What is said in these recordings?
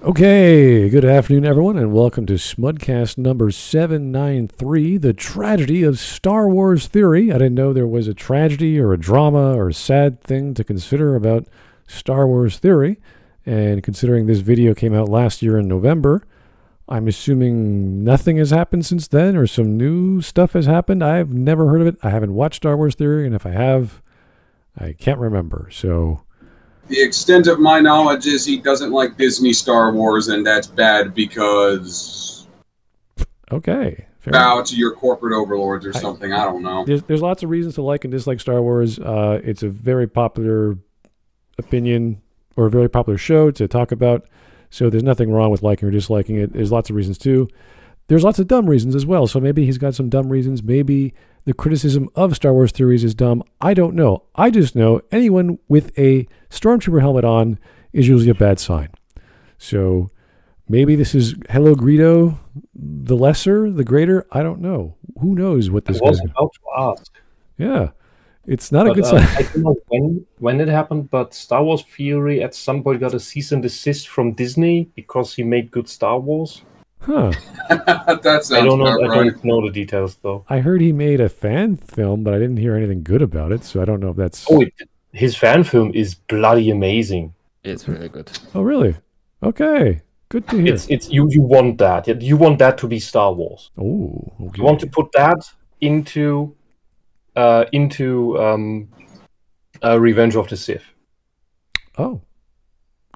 Okay, good afternoon, everyone, and welcome to Smudcast number 793, The Tragedy of Star Wars Theory. I didn't know there was a tragedy or a drama or a sad thing to consider about Star Wars theory, and considering this video came out last year in November, I'm assuming nothing has happened since then or some new stuff has happened. I've never heard of it. I haven't watched Star Wars Theory, and if I have, I can't remember, so... The extent of my knowledge is he doesn't like Disney Star Wars, and that's bad because... Okay. Bow to your corporate overlords or something, I don't know. There's lots of reasons to like and dislike Star Wars. It's a very popular opinion or a very popular show to talk about, so there's nothing wrong with liking or disliking it. There's lots of reasons too. There's lots of dumb reasons as well, so maybe he's got some dumb reasons. Maybe the criticism of Star Wars theories is dumb. I don't know. I just know anyone with a Stormtrooper helmet on is usually a bad sign. So maybe this is Hello Greedo, the lesser, the greater. I don't know. Who knows what this was about to ask. Yeah, it's not a good sign. I don't know when it happened, but Star Wars Theory at some point got a cease and desist from Disney because he made good Star Wars. Huh. That sounds I don't know. about I right. don't know the details though. I heard he made a fan film, but I didn't hear anything good about it, so I don't know if that's... Oh, his fan film is bloody amazing. It's really good. Oh, really? Okay. Good to hear. It's you want that. You want that to be Star Wars. Oh, okay. You want to put that into Revenge of the Sith. Oh,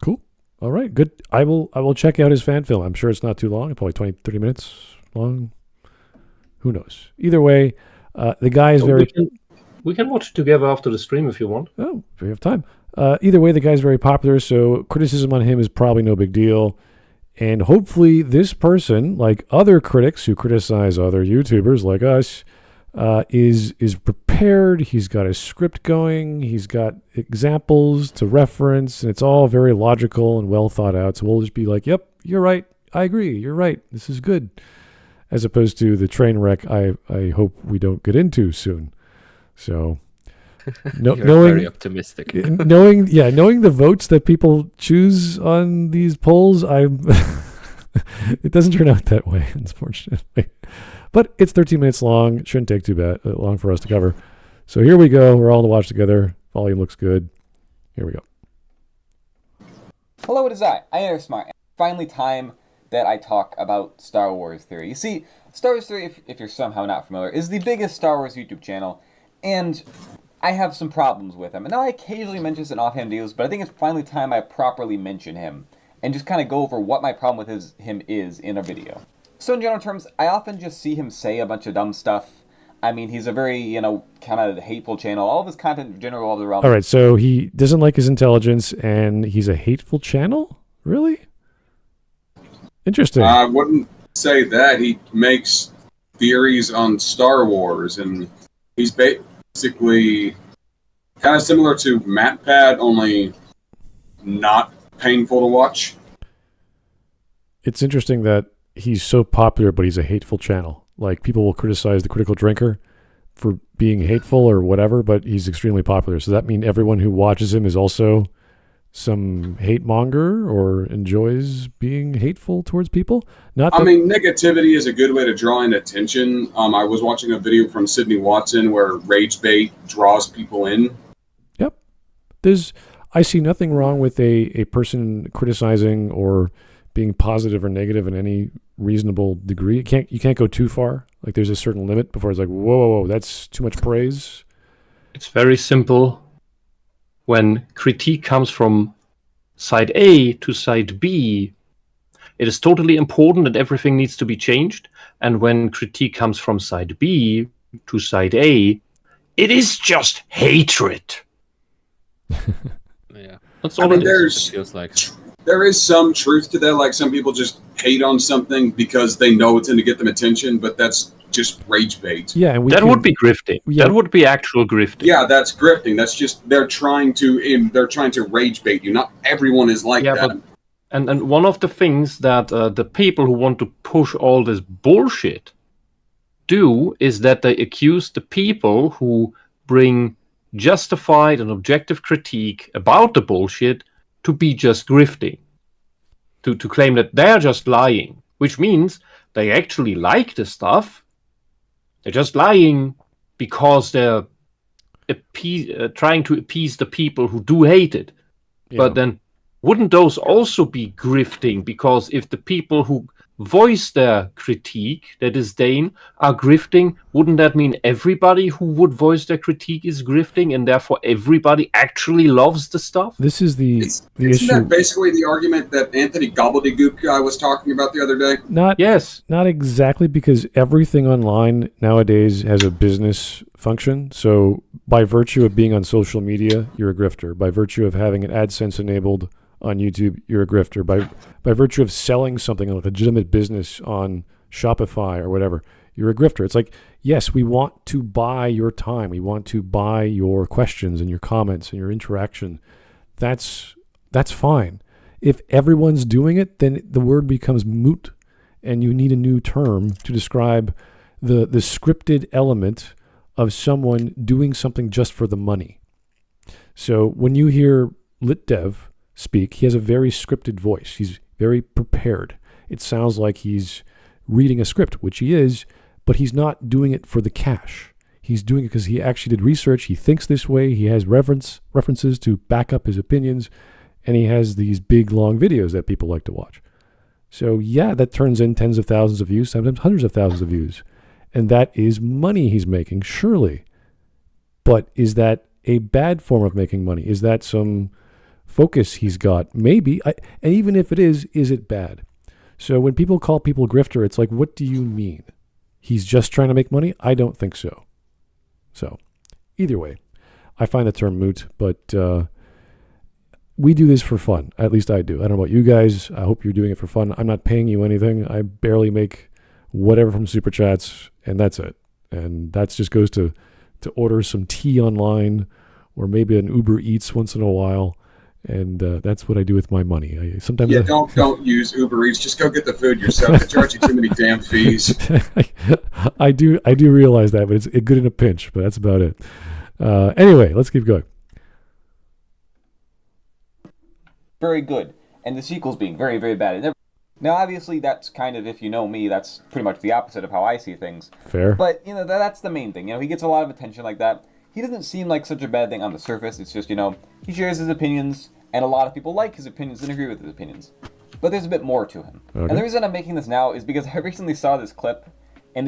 cool. All right, good. I will check out his fan film. I'm sure it's not too long, probably 20, 30 minutes long. Who knows? Either way, the guy is very... We can watch it together after the stream if you want. Oh, if we have time. Either way, the guy's very popular, so criticism on him is probably no big deal. And hopefully this person, like other critics who criticize other YouTubers like us, is prepared. He's got a script going. He's got examples to reference, and it's all very logical and well thought out. So we'll just be like, yep, you're right. I agree. You're right. This is good. As opposed to the train wreck I hope we don't get into soon. So You're knowing very optimistic. knowing the votes that people choose on these polls, it doesn't turn out that way, unfortunately. But it's 13 minutes long. It shouldn't take too long for us to cover. So here we go. We're all to watch together. Volume looks good. Here we go. Hello, it is IARESMART. Finally time that I talk about Star Wars Theory. You see, Star Wars Theory, if you're somehow not familiar, is the biggest Star Wars YouTube channel, and I have some problems with him. And now I occasionally mention this in offhand deals, but I think it's finally time I properly mention him, and just kind of go over what my problem with him is in a video. So in general terms, I often just see him say a bunch of dumb stuff. I mean, he's a very, kind of hateful channel. All of his content in general revolves around... All right, so he doesn't like his intelligence, and he's a hateful channel? Really? Interesting. I wouldn't say that. He makes theories on Star Wars, and he's basically kind of similar to MatPat, only not painful to watch. It's interesting that he's so popular, but he's a hateful channel. Like, people will criticize the Critical Drinker for being hateful or whatever, but he's extremely popular. So that mean everyone who watches him is also some hate monger or enjoys being hateful towards people? I mean, negativity is a good way to draw in attention. I was watching a video from Sydney Watson where rage bait draws people in. Yep. I see nothing wrong with a person criticizing or being positive or negative in any reasonable degree. You can't go too far. Like, there's a certain limit before it's like, whoa, that's too much praise. It's very simple. When critique comes from side A to side B, it is totally important that everything needs to be changed. And when critique comes from side B to side A, it is just hatred. Yeah, that's all it feels like. There is some truth to that. Like, some people just hate on something because they know it's going to get them attention, but that's just rage bait. Yeah, and that would be grifting. Yeah. That would be actual grifting. Yeah, that's grifting. That's just they're trying to rage bait you. Not everyone is like that. But, and one of the things that the people who want to push all this bullshit do is that they accuse the people who bring justified and objective critique about the bullshit to be just grifting. to claim that they're just lying, which means they actually like the stuff. They're just lying because they're trying to appease the people who do hate it. Yeah. But then wouldn't those also be grifting? Because if the people who voice their critique, their disdain, are grifting, wouldn't that mean everybody who would voice their critique is grifting, and therefore everybody actually loves the stuff? This is the Isn't issue. that basically the argument that Anthony Gobbledygook guy was talking about the other day? Not exactly, because everything online nowadays has a business function. So by virtue of being on social media, you're a grifter. By virtue of having an AdSense enabled on YouTube, you're a grifter. By virtue of selling something, like a legitimate business on Shopify or whatever, you're a grifter. It's like, yes, we want to buy your time. We want to buy your questions and your comments and your interaction. That's fine. If everyone's doing it, then the word becomes moot, and you need a new term to describe the scripted element of someone doing something just for the money. So when you hear LitDev speak, he has a very scripted voice. He's very prepared. It sounds like he's reading a script, which he is, but he's not doing it for the cash. He's doing it because he actually did research. He thinks this way. He has references to back up his opinions, and he has these big, long videos that people like to watch. So yeah, that turns in tens of thousands of views, sometimes hundreds of thousands of views. And that is money he's making, surely. But is that a bad form of making money? Is that some focus he's got? Maybe. And even if it is it bad? So when people call people grifter, it's like, what do you mean? He's just trying to make money? I don't think so. So either way, I find the term moot, but we do this for fun. At least I do. I don't know about you guys. I hope you're doing it for fun. I'm not paying you anything. I barely make whatever from Super Chats, and that's it. And that just goes to order some tea online, or maybe an Uber Eats once in a while. And that's what I do with my money. Sometimes don't use Uber Eats. Just go get the food yourself. They charge you too many damn fees. I do realize that, but it's good in a pinch. But that's about it. Anyway, let's keep going. Very good, and the sequel's being very, very bad. Now, obviously, that's kind of, if you know me, that's pretty much the opposite of how I see things. Fair. But, that's the main thing. He gets a lot of attention like that. He doesn't seem like such a bad thing on the surface. It's just, he shares his opinions, and a lot of people like his opinions and agree with his opinions. But there's a bit more to him. Okay. And the reason I'm making this now is because I recently saw this clip, and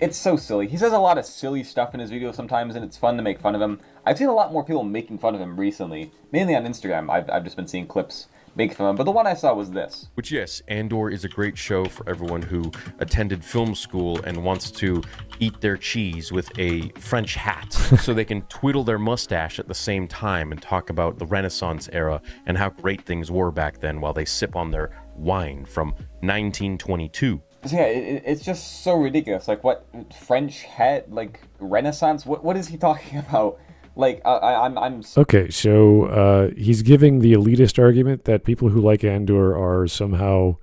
it's so silly. He says a lot of silly stuff in his videos sometimes, and it's fun to make fun of him. I've seen a lot more people making fun of him recently, mainly on Instagram. I've just been seeing clips making fun of him, but the one I saw was this. Which, yes, Andor is a great show for everyone who attended film school and wants to eat their cheese with a French hat so they can twiddle their mustache at the same time and talk about the Renaissance era and how great things were back then while they sip on their wine from 1922. So yeah, it's just so ridiculous. Like, what, French hat, like, Renaissance? What is he talking about? Like, I'm... Okay, so he's giving the elitist argument that people who like Andor are somehow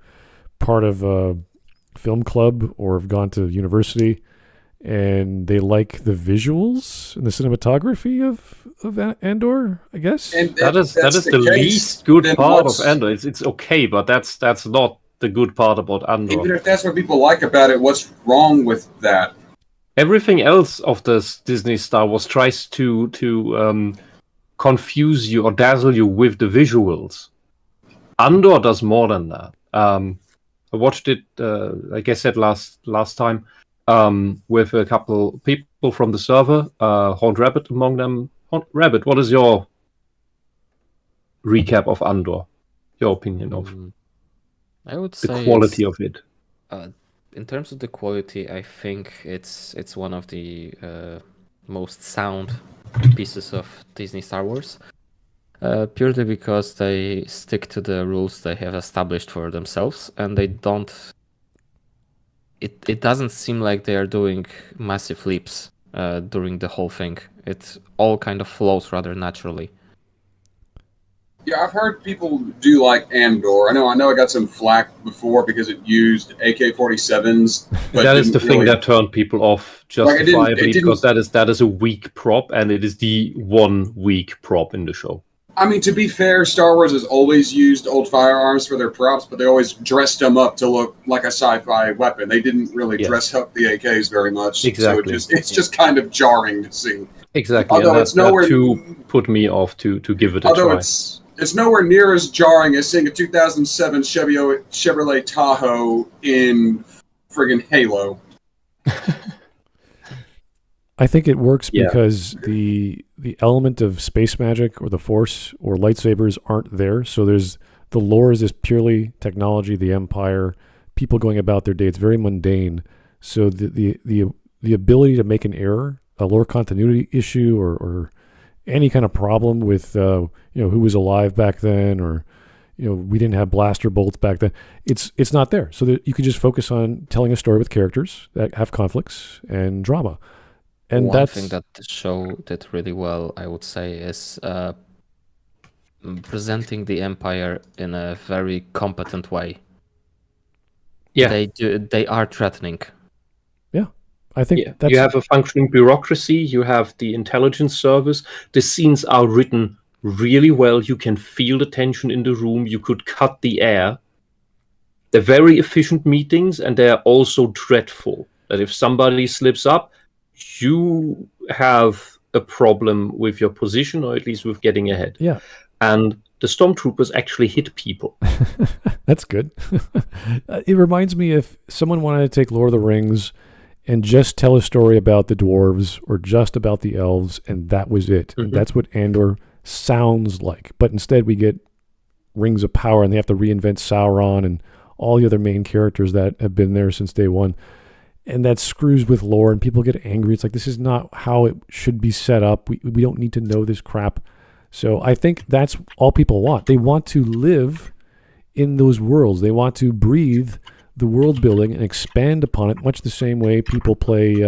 part of a film club or have gone to university, and they like the visuals and the cinematography of Andor, I guess? And that is the least good part of Andor. It's okay, but that's not the good part about Andor. Even if that's what people like about it, what's wrong with that? Everything else of this Disney Star Wars tries to confuse you or dazzle you with the visuals. Andor does more than that. I watched it, like I said last time, with a couple people from the server, Horned Rabbit among them. Horned Rabbit, what is your recap of Andor? Your opinion of I would the say quality of it? In terms of the quality, I think it's one of the most sound pieces of Disney Star Wars, purely because they stick to the rules they have established for themselves, and they don't. It doesn't seem like they are doing massive leaps during the whole thing. It all kind of flows rather naturally. Yeah, I've heard people do like Andor. I know I got some flack before because it used AK-47s. But that is the thing that turned people off justifiably, it didn't, because that is a weak prop, and it is the one weak prop in the show. I mean, to be fair, Star Wars has always used old firearms for their props, but they always dressed them up to look like a sci-fi weapon. They didn't really dress up the AKs very much. Exactly. So it's just kind of jarring to see. Exactly. Although and it's nowhere to put me off to give it a although try. it's nowhere near as jarring as seeing a 2007 Chevrolet Tahoe in friggin' Halo. I think it works because the element of space magic or the Force or lightsabers aren't there. So the lore is just purely technology, the Empire, people going about their day. It's very mundane. So the ability to make an error, a lore continuity issue, or any kind of problem with who was alive back then, or we didn't have blaster bolts back then. It's not there. So that you can just focus on telling a story with characters that have conflicts and drama. And One thing that the show did really well, I would say, is presenting the Empire in a very competent way. Yeah, they are threatening. Yeah, I think you have a functioning bureaucracy. You have the intelligence service. The scenes are written really well. You can feel the tension in the room. You could cut the air. They're very efficient meetings, and they're also dreadful. That if somebody slips up, you have a problem with your position, or at least with getting ahead. Yeah. And the stormtroopers actually hit people. That's good. It reminds me if someone wanted to take Lord of the Rings and just tell a story about the dwarves or just about the elves, and that was it. Mm-hmm. And that's what Andor sounds like. But instead we get Rings of Power, and they have to reinvent Sauron and all the other main characters that have been there since day one. And that screws with lore, and people get angry. It's like, this is not how it should be set up. We don't need to know this crap. So I think that's all people want. They want to live in those worlds. They want to breathe the world building and expand upon it, much the same way people play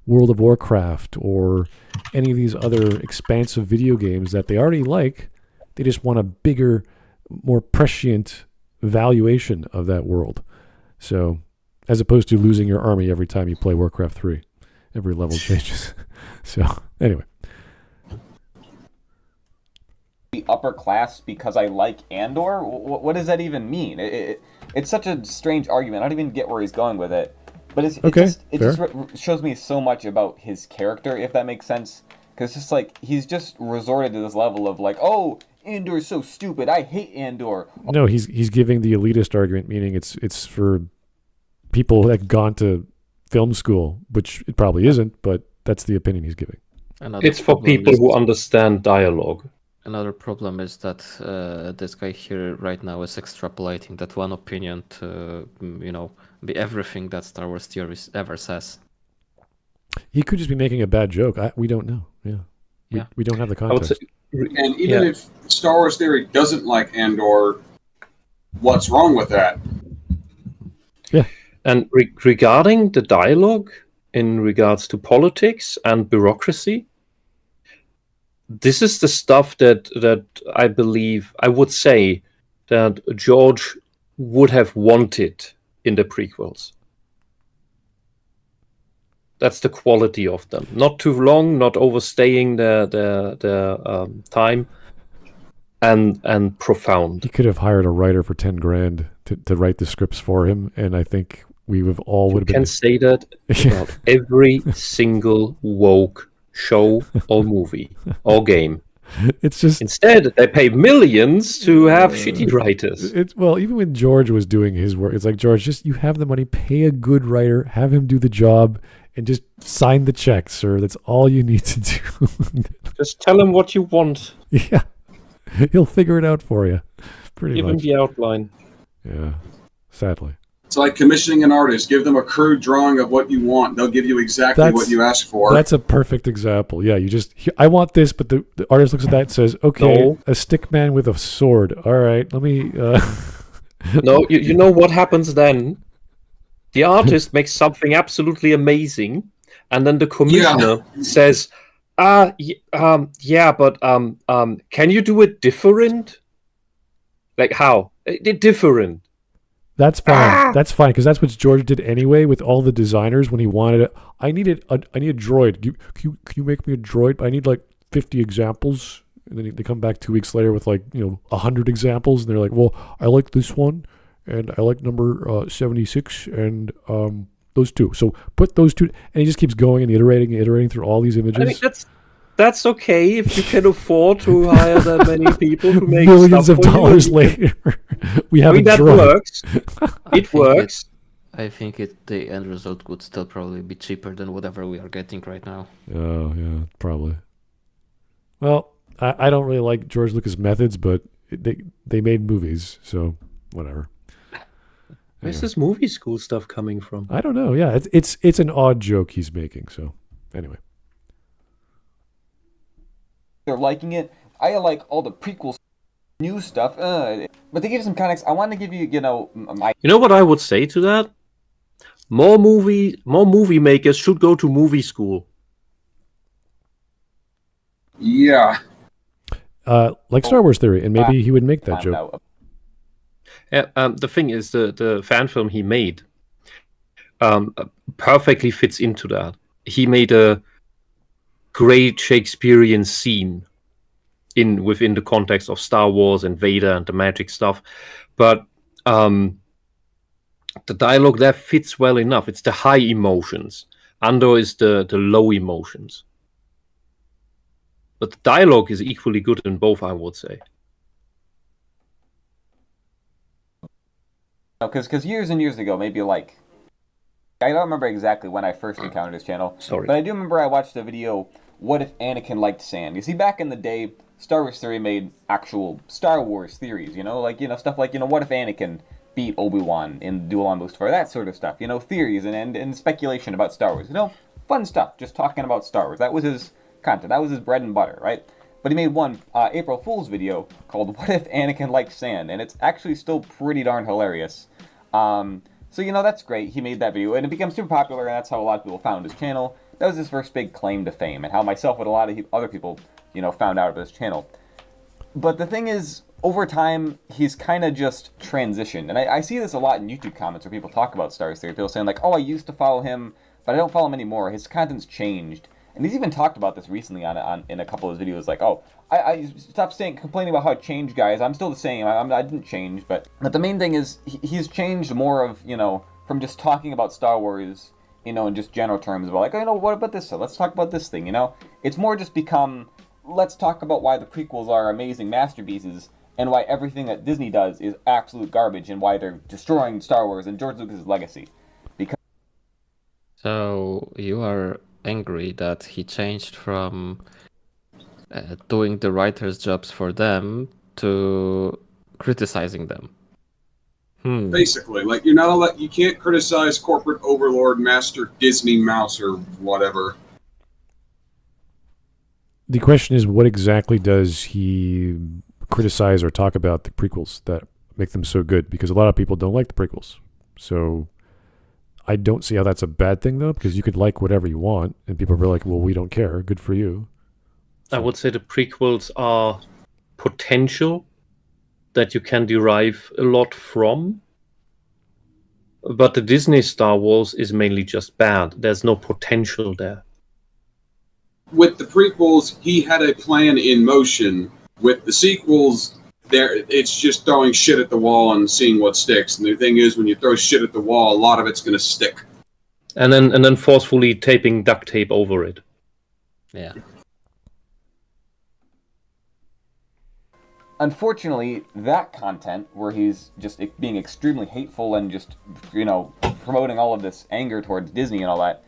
World of Warcraft or any of these other expansive video games that they already like. They just want a bigger, more prescient valuation of that world. So, as opposed to losing your army every time you play Warcraft 3. Every level changes. So, anyway. The upper class because I like Andor? What does that even mean? It's such a strange argument. I don't even get where he's going with it. But it just shows me so much about his character, if that makes sense. Because it's just like, he's just resorted to this level of like, oh, Andor's so stupid. I hate Andor. No, he's giving the elitist argument, meaning it's for people that have gone to film school, which it probably isn't, but that's the opinion he's giving. It's for people who understand dialogue. Another problem is that this guy here right now is extrapolating that one opinion to, be everything that Star Wars theory ever says. He could just be making a bad joke. We don't know. Yeah. We don't have the context. And even if Star Wars theory doesn't like Andor, what's wrong with that? Yeah. And regarding the dialogue in regards to politics and bureaucracy, this is the stuff that I believe, I would say, that George would have wanted in the prequels. That's the quality of them. Not too long, not overstaying the time, and profound. He could have hired a writer for $10,000 to write the scripts for him, and I think we would have been. You can say that about every single woke show or movie or game. It's just instead they pay millions to have shitty writers. Even when George was doing his work, it's like, George, just you have the money, pay a good writer, have him do the job, and just sign the check, sir. That's all you need to do. Just tell him what you want. Yeah, he'll figure it out for you. Pretty much. Give him the outline. Yeah, sadly. It's like commissioning an artist. Give them a crude drawing of what you want. They'll give you exactly what you ask for. That's a perfect example. Yeah, I want this, but the artist looks at that and says, okay, a stick man with a sword. All right, let me... No, you know what happens then? The artist makes something absolutely amazing, and then the commissioner says, but can you do it different? Like how? Different. That's fine. That's fine, because that's what George did anyway with all the designers when he wanted it. I need a droid. Can you make me a droid? I need like 50 examples. And then they come back 2 weeks later with 100 examples, and they're like, well, I like this one, and I like number 76, and those two. So put those two, and he just keeps going and iterating through all these images. I mean, that's okay if you can afford to hire that many people to make millions stuff of for dollars you. later. We haven't that tried. works. It works. I think the end result would still probably be cheaper than whatever we are getting right now. Oh, yeah, probably. Well, I don't really like George Lucas' methods, but they made movies, so whatever. Where's this movie school stuff coming from? I don't know. Yeah, it's an odd joke he's making. So anyway, They're liking it. I like all the prequels, new stuff. But to give you some context, I want to give you, my. You know what I would say to that? More movie makers should go to movie school. Yeah. Like Star Wars Theory, and maybe he would make that joke. The thing is, the fan film he made perfectly fits into that. He made a great Shakespearean scene within the context of Star Wars and Vader and the magic stuff, but the dialogue there fits well enough. It's the high emotions. Andor is the low emotions. But the dialogue is equally good in both, I would say. Because years and years ago, maybe I don't remember exactly when I first encountered his channel. Sorry. But I do remember I watched a video, What If Anakin Liked Sand? You see, back in the day, Star Wars Theory made actual Star Wars theories, stuff like, what if Anakin beat Obi-Wan in Duel on Mustafar, that sort of stuff, theories and speculation about Star Wars, fun stuff, just talking about Star Wars. That was his content, that was his bread and butter, right? But he made one April Fool's video called What If Anakin Liked Sand, and it's actually still pretty darn hilarious. So, that's great. He made that video, and it became super popular, and that's how a lot of people found his channel. That was his first big claim to fame, and how myself and a lot of other people, found out of his channel. But the thing is, over time, he's kind of just transitioned. And I see this a lot in YouTube comments where people talk about Star Wars Theory. People saying, I used to follow him, but I don't follow him anymore. His content's changed. And he's even talked about this recently in a couple of his videos, I stopped complaining about how it changed, guys. I'm still the same. I didn't change, but the main thing is he's changed more of, from just talking about Star Wars, in just general terms about what about this? So let's talk about this thing, It's more just become, let's talk about why the prequels are amazing masterpieces and why everything that Disney does is absolute garbage and why they're destroying Star Wars and George Lucas' legacy. So you are angry that he changed from doing the writers' jobs for them to criticizing them. Basically, you're not you can't criticize corporate overlord, Master Disney Mouse, or whatever. The question is, what exactly does he criticize or talk about the prequels that make them so good? Because a lot of people don't like the prequels. So I don't see how that's a bad thing, though, because you could like whatever you want, and people are like, well, we don't care. Good for you. I would say the prequels are potential that you can derive a lot from. But the Disney Star Wars is mainly just bad. There's no potential there. With the prequels, he had a plan in motion. With the sequels, it's just throwing shit at the wall and seeing what sticks. And the thing is, when you throw shit at the wall, a lot of it's going to stick. And then forcefully taping duct tape over it. Yeah. Unfortunately, that content, where he's just being extremely hateful and just, promoting all of this anger towards Disney and all that,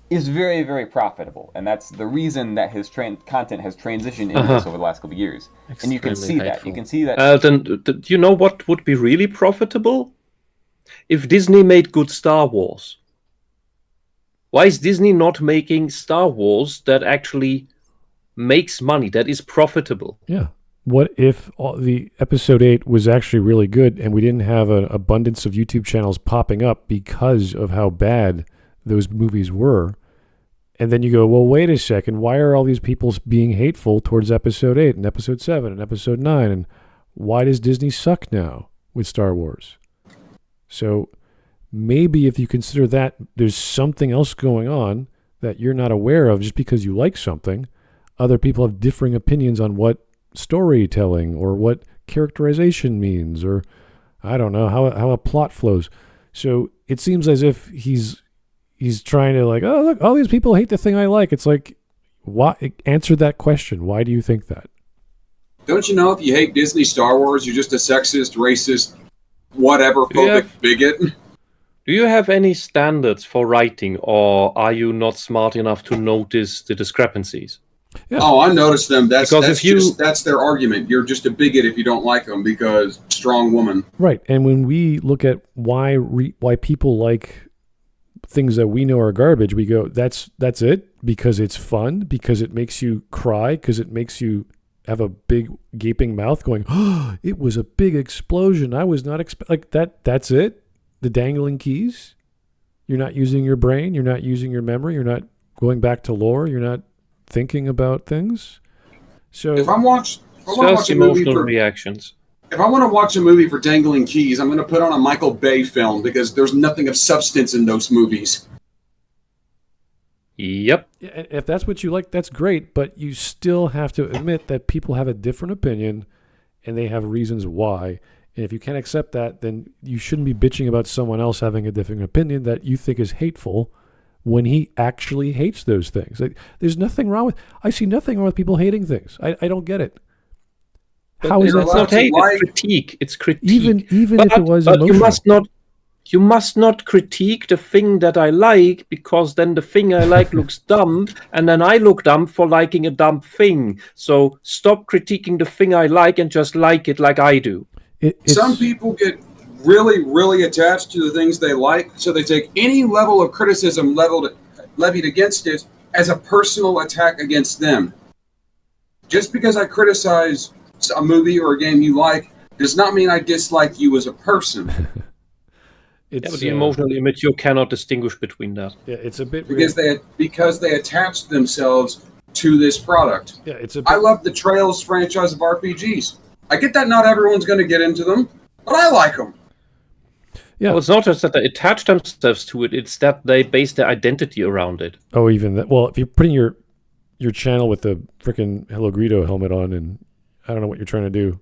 is very, very profitable. And that's the reason that his content has transitioned into this over the last couple of years. And you can see that. You can see that. Then, do you know what would be really profitable? If Disney made good Star Wars. Why is Disney not making Star Wars that actually makes money, that is profitable? Yeah. What if the episode 8 was actually really good and we didn't have an abundance of YouTube channels popping up because of how bad those movies were? And then you go, well, wait a second. Why are all these people being hateful towards episode 8 and episode 7 and episode 9? And why does Disney suck now with Star Wars? So maybe if you consider that there's something else going on that you're not aware of just because you like something, other people have differing opinions on what storytelling or what characterization means, or I don't know how a plot flows. So it seems as if he's trying to like, oh look, all these people hate the thing I like. It's like, why? Answer that question. Why do you think that? Don't you know if you hate Disney Star Wars, you're just a sexist, racist, whatever phobic bigot? Do you have any standards for writing, or are you not smart enough to notice the discrepancies? Yeah. Oh, I noticed them. That's their argument. You're just a bigot if you don't like them because strong woman. Right. And when we look at why people like things that we know are garbage, we go, that's it, because it's fun, because it makes you cry, because it makes you have a big gaping mouth going, oh, it was a big explosion. I was not like that. That's it. The dangling keys. You're not using your brain. You're not using your memory. You're not going back to lore. You're not thinking about things. So if I want to watch a movie for reactions. If I want to watch a movie for dangling keys, I'm going to put on a Michael Bay film because there's nothing of substance in those movies. Yep. If that's what you like, that's great, but you still have to admit that people have a different opinion and they have reasons why. And if you can't accept that, then you shouldn't be bitching about someone else having a different opinion that you think is hateful when he actually hates those things. Like, there's nothing wrong with, I see nothing wrong with people hating things. I don't get it. How is that? It's not hate, it's critique. It's critique. Even if it was emotional. You must not critique the thing that I like, because then the thing I like looks dumb, and then I look dumb for liking a dumb thing. So stop critiquing the thing I like and just like it like I do. Some people get really, really attached to the things they like, so they take any level of criticism levied against it as a personal attack against them. Just because I criticize a movie or a game you like does not mean I dislike you as a person. But the emotional image, you cannot distinguish between that. Yeah, it's a bit because they attached themselves to this product. Yeah, I love the Trails franchise of RPGs. I get that not everyone's going to get into them, but I like them. Yeah, well, it's not just that they attach themselves to it; it's that they base their identity around it. Oh, even that. Well, if you're putting your channel with the freaking Hello Greedo helmet on, and I don't know what you're trying to do.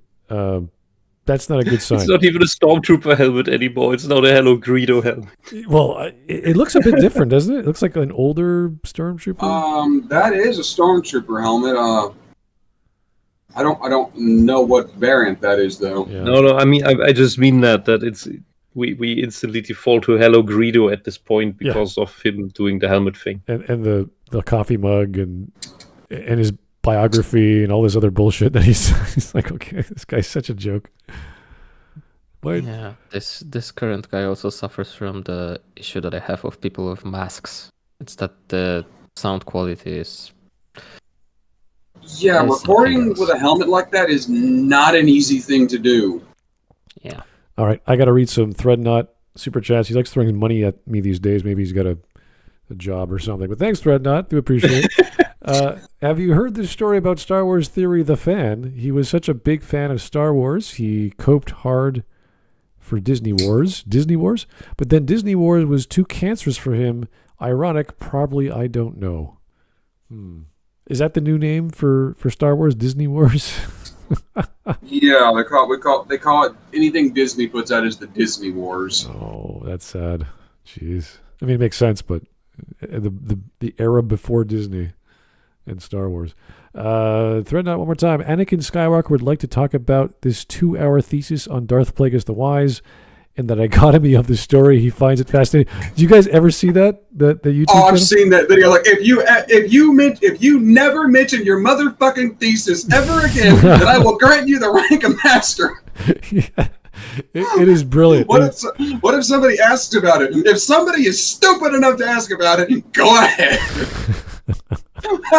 That's not a good sign. It's not even a Stormtrooper helmet anymore. It's not a Hello Greedo helmet. Well, it looks a bit different, doesn't it? It looks like an older Stormtrooper. That is a Stormtrooper helmet. I don't know what variant that is, though. Yeah. No. I mean, I just mean that it's we instantly default to Hello Greedo at this point because of him doing the helmet thing, and the coffee mug and his biography and all this other bullshit that he's like, okay, this guy's such a joke. What? Yeah, this current guy also suffers from the issue that I have of people with masks. It's that the sound quality is... Yeah, recording with a helmet like that is not an easy thing to do. Yeah. All right, I got to read some Threadnought super chats. He likes throwing money at me these days. Maybe he's got a job or something. But thanks, Threadnought. Do appreciate it. Have you heard the story about Star Wars Theory, the fan? He was such a big fan of Star Wars. He coped hard for Disney Wars, but then Disney Wars was too cancerous for him. Ironic, probably, I don't know. Is that the new name for Star Wars, Disney Wars? Yeah, they call it anything Disney puts out as the Disney Wars. Oh, that's sad. Jeez. I mean, it makes sense, but the era before Disney and Star Wars. Threadnought one more time. Anakin Skywalker would like to talk about this 2-hour thesis on Darth Plagueis the Wise and the dichotomy of the story. He finds it fascinating. Did you guys ever see that? The YouTube channel? I've seen that video. Like, if you never mention your motherfucking thesis ever again, then I will grant you the rank of master. Yeah. It is brilliant. What if somebody asks about it? If somebody is stupid enough to ask about it, go ahead.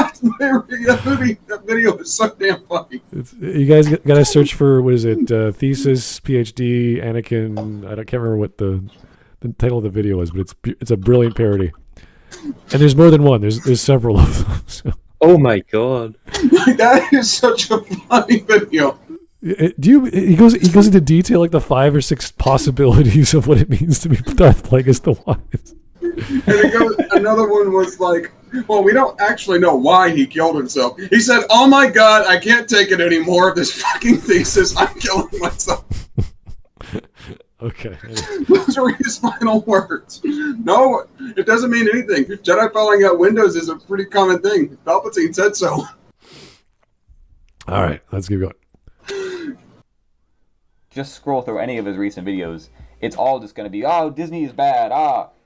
That video is so damn funny. You guys got to search for, what is it? Thesis, PhD, Anakin. I can't remember what the title of the video is, but it's a brilliant parody. And there's more than one. There's several of them. So. Oh my god, that is such a funny video. He goes into detail, like the 5 or 6 possibilities of what it means to be Darth Plagueis the Wise. And another one was like, Well, we don't actually know why he killed himself. He said, "Oh my God, I can't take it anymore. This fucking thesis, I'm killing myself." Okay. Those were his final words. No, it doesn't mean anything. Jedi falling out windows is a pretty common thing. Palpatine said so. All right, let's keep going. Just scroll through any of his recent videos. It's all just going to be, oh, Disney is bad.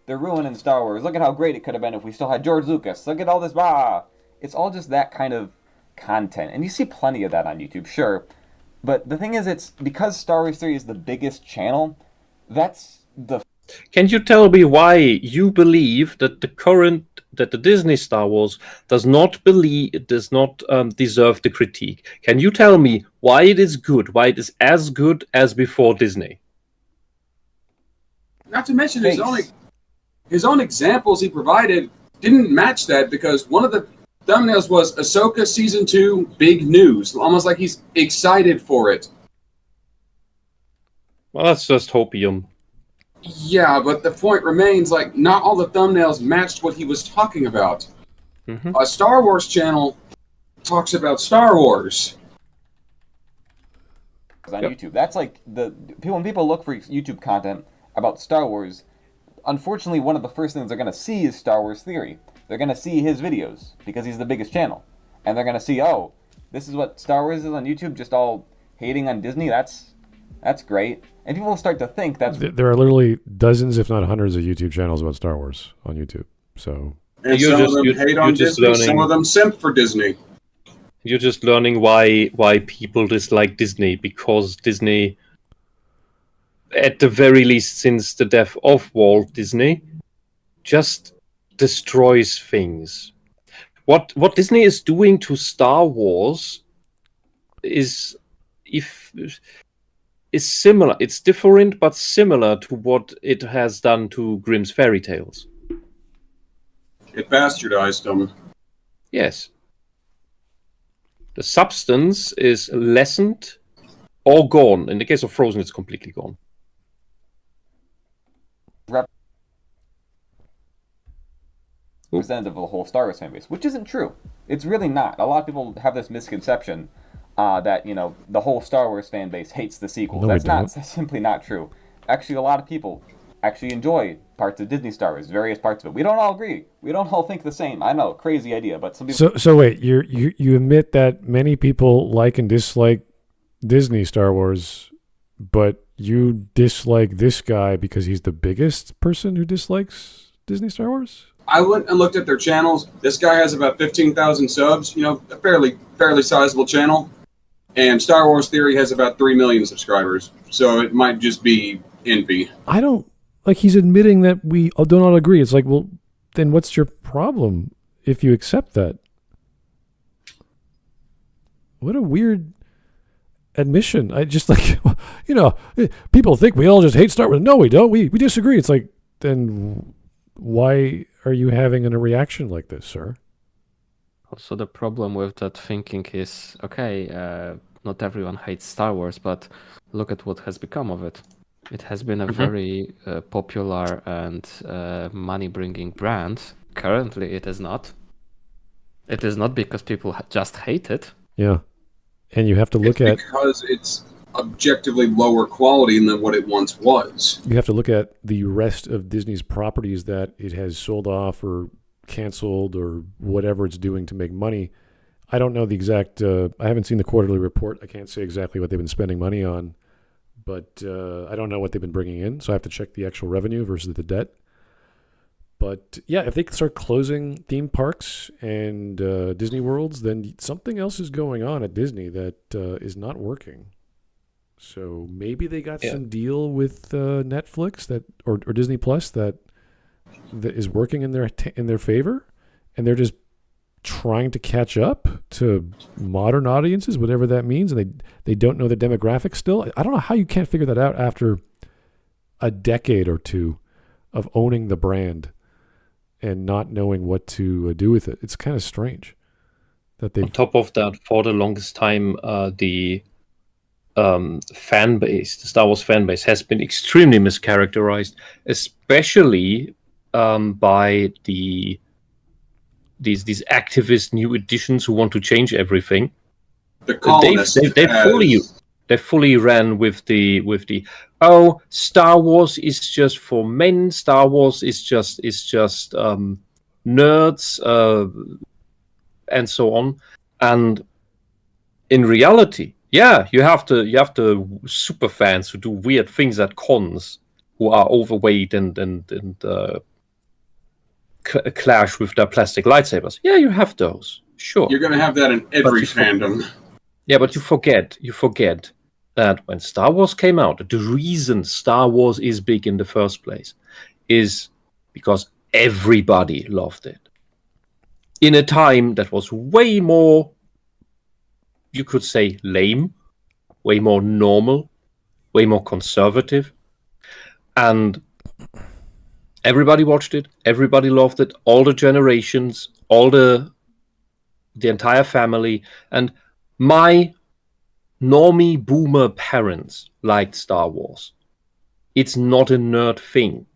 They're ruining Star Wars. Look at how great it could have been if we still had George Lucas. Look at all this. It's all just that kind of content. And you see plenty of that on YouTube, sure. But the thing is, it's because Star Wars Theory is the biggest channel, that's the... Can you tell me why you believe that the Disney Star Wars does not deserve the critique? Can you tell me why it is good, why it is as good as before Disney? Not to mention his own examples he provided didn't match that, because one of the thumbnails was Ahsoka Season 2 big news, almost like he's excited for it. Well, that's just hopium. Yeah, but the point remains, like, not all the thumbnails matched what he was talking about. Mm-hmm. A Star Wars channel talks about Star Wars. On YouTube. That's like when people look for YouTube content about Star Wars, unfortunately one of the first things they're going to see is Star Wars Theory. They're going to see his videos because he's the biggest channel. And they're going to see, oh, this is what Star Wars is on YouTube, just all hating on Disney. That's great. And people will start to think that's... There are literally dozens, if not hundreds, of YouTube channels about Star Wars on YouTube. So... And some of them hate on Disney, some of them simp for Disney. You're just learning why people dislike Disney, because Disney, at the very least since the death of Walt Disney, just destroys things. What Disney is doing to Star Wars is similar. It's different, but similar to what it has done to Grimm's fairy tales. It bastardized them. Yes. The substance is lessened or gone. In the case of Frozen, it's completely gone. Representative of the whole Star Wars fan base, which isn't true. It's really not. A lot of people have this misconception that, you know, the whole Star Wars fan base hates the sequels. No, That's simply not true. Actually, a lot of people actually enjoy parts of Disney Star Wars, various parts of it. We don't all agree. We don't all think the same. I know, crazy idea, but some people... So wait, you admit that many people like and dislike Disney Star Wars, but you dislike this guy because he's the biggest person who dislikes Disney Star Wars? I went and looked at their channels. This guy has about 15,000 subs, you know, a fairly sizable channel. And Star Wars Theory has about 3 million subscribers. So it might just be envy. I don't... Like, he's admitting that we don't all agree. It's like, well, then what's your problem if you accept that? What a weird admission. I just, like, you know, people think we all just hate Star Wars. No, we don't. We disagree. It's like, then why are you having a reaction like this, sir? Also, the problem with that thinking is, okay, not everyone hates Star Wars, but look at what has become of it. It has been a very popular and money-bringing brand. Currently, it is not. It is not because people just hate it. Yeah. And you have to look at... because it's objectively lower quality than what it once was. You have to look at the rest of Disney's properties that it has sold off or canceled or whatever it's doing to make money. I don't know the exact... I haven't seen the quarterly report. I can't say exactly what they've been spending money on. But I don't know what they've been bringing in, so I have to check the actual revenue versus the debt. But yeah, if they start closing theme parks and Disney Worlds, then something else is going on at Disney that is not working. So maybe they got some deal with Netflix that or Disney Plus that is working in their favor, and they're just trying to catch up to modern audiences, whatever that means, and they don't know the demographics still. I don't know how you can't figure that out after a decade or two of owning the brand and not knowing what to do with it. It's kind of strange that they... On top of that, for the longest time, the fan base, the Star Wars fan base, has been extremely mischaracterized, especially by these activist new editions who want to change everything. The colonists. They fully ran with the Star Wars is just for men. Star Wars is just nerds and so on. And in reality, yeah, you have the super fans who do weird things at cons, who are overweight and clash with their plastic lightsabers. Yeah, you have those. Sure. You're going to have that in every fandom. Yeah, but you forget that when Star Wars came out, the reason Star Wars is big in the first place is because everybody loved it. In a time that was way more, you could say, lame, way more normal, way more conservative. And everybody watched it, everybody loved it, all the generations, all the entire family. And my normie boomer parents liked Star Wars. It's not a nerd thing.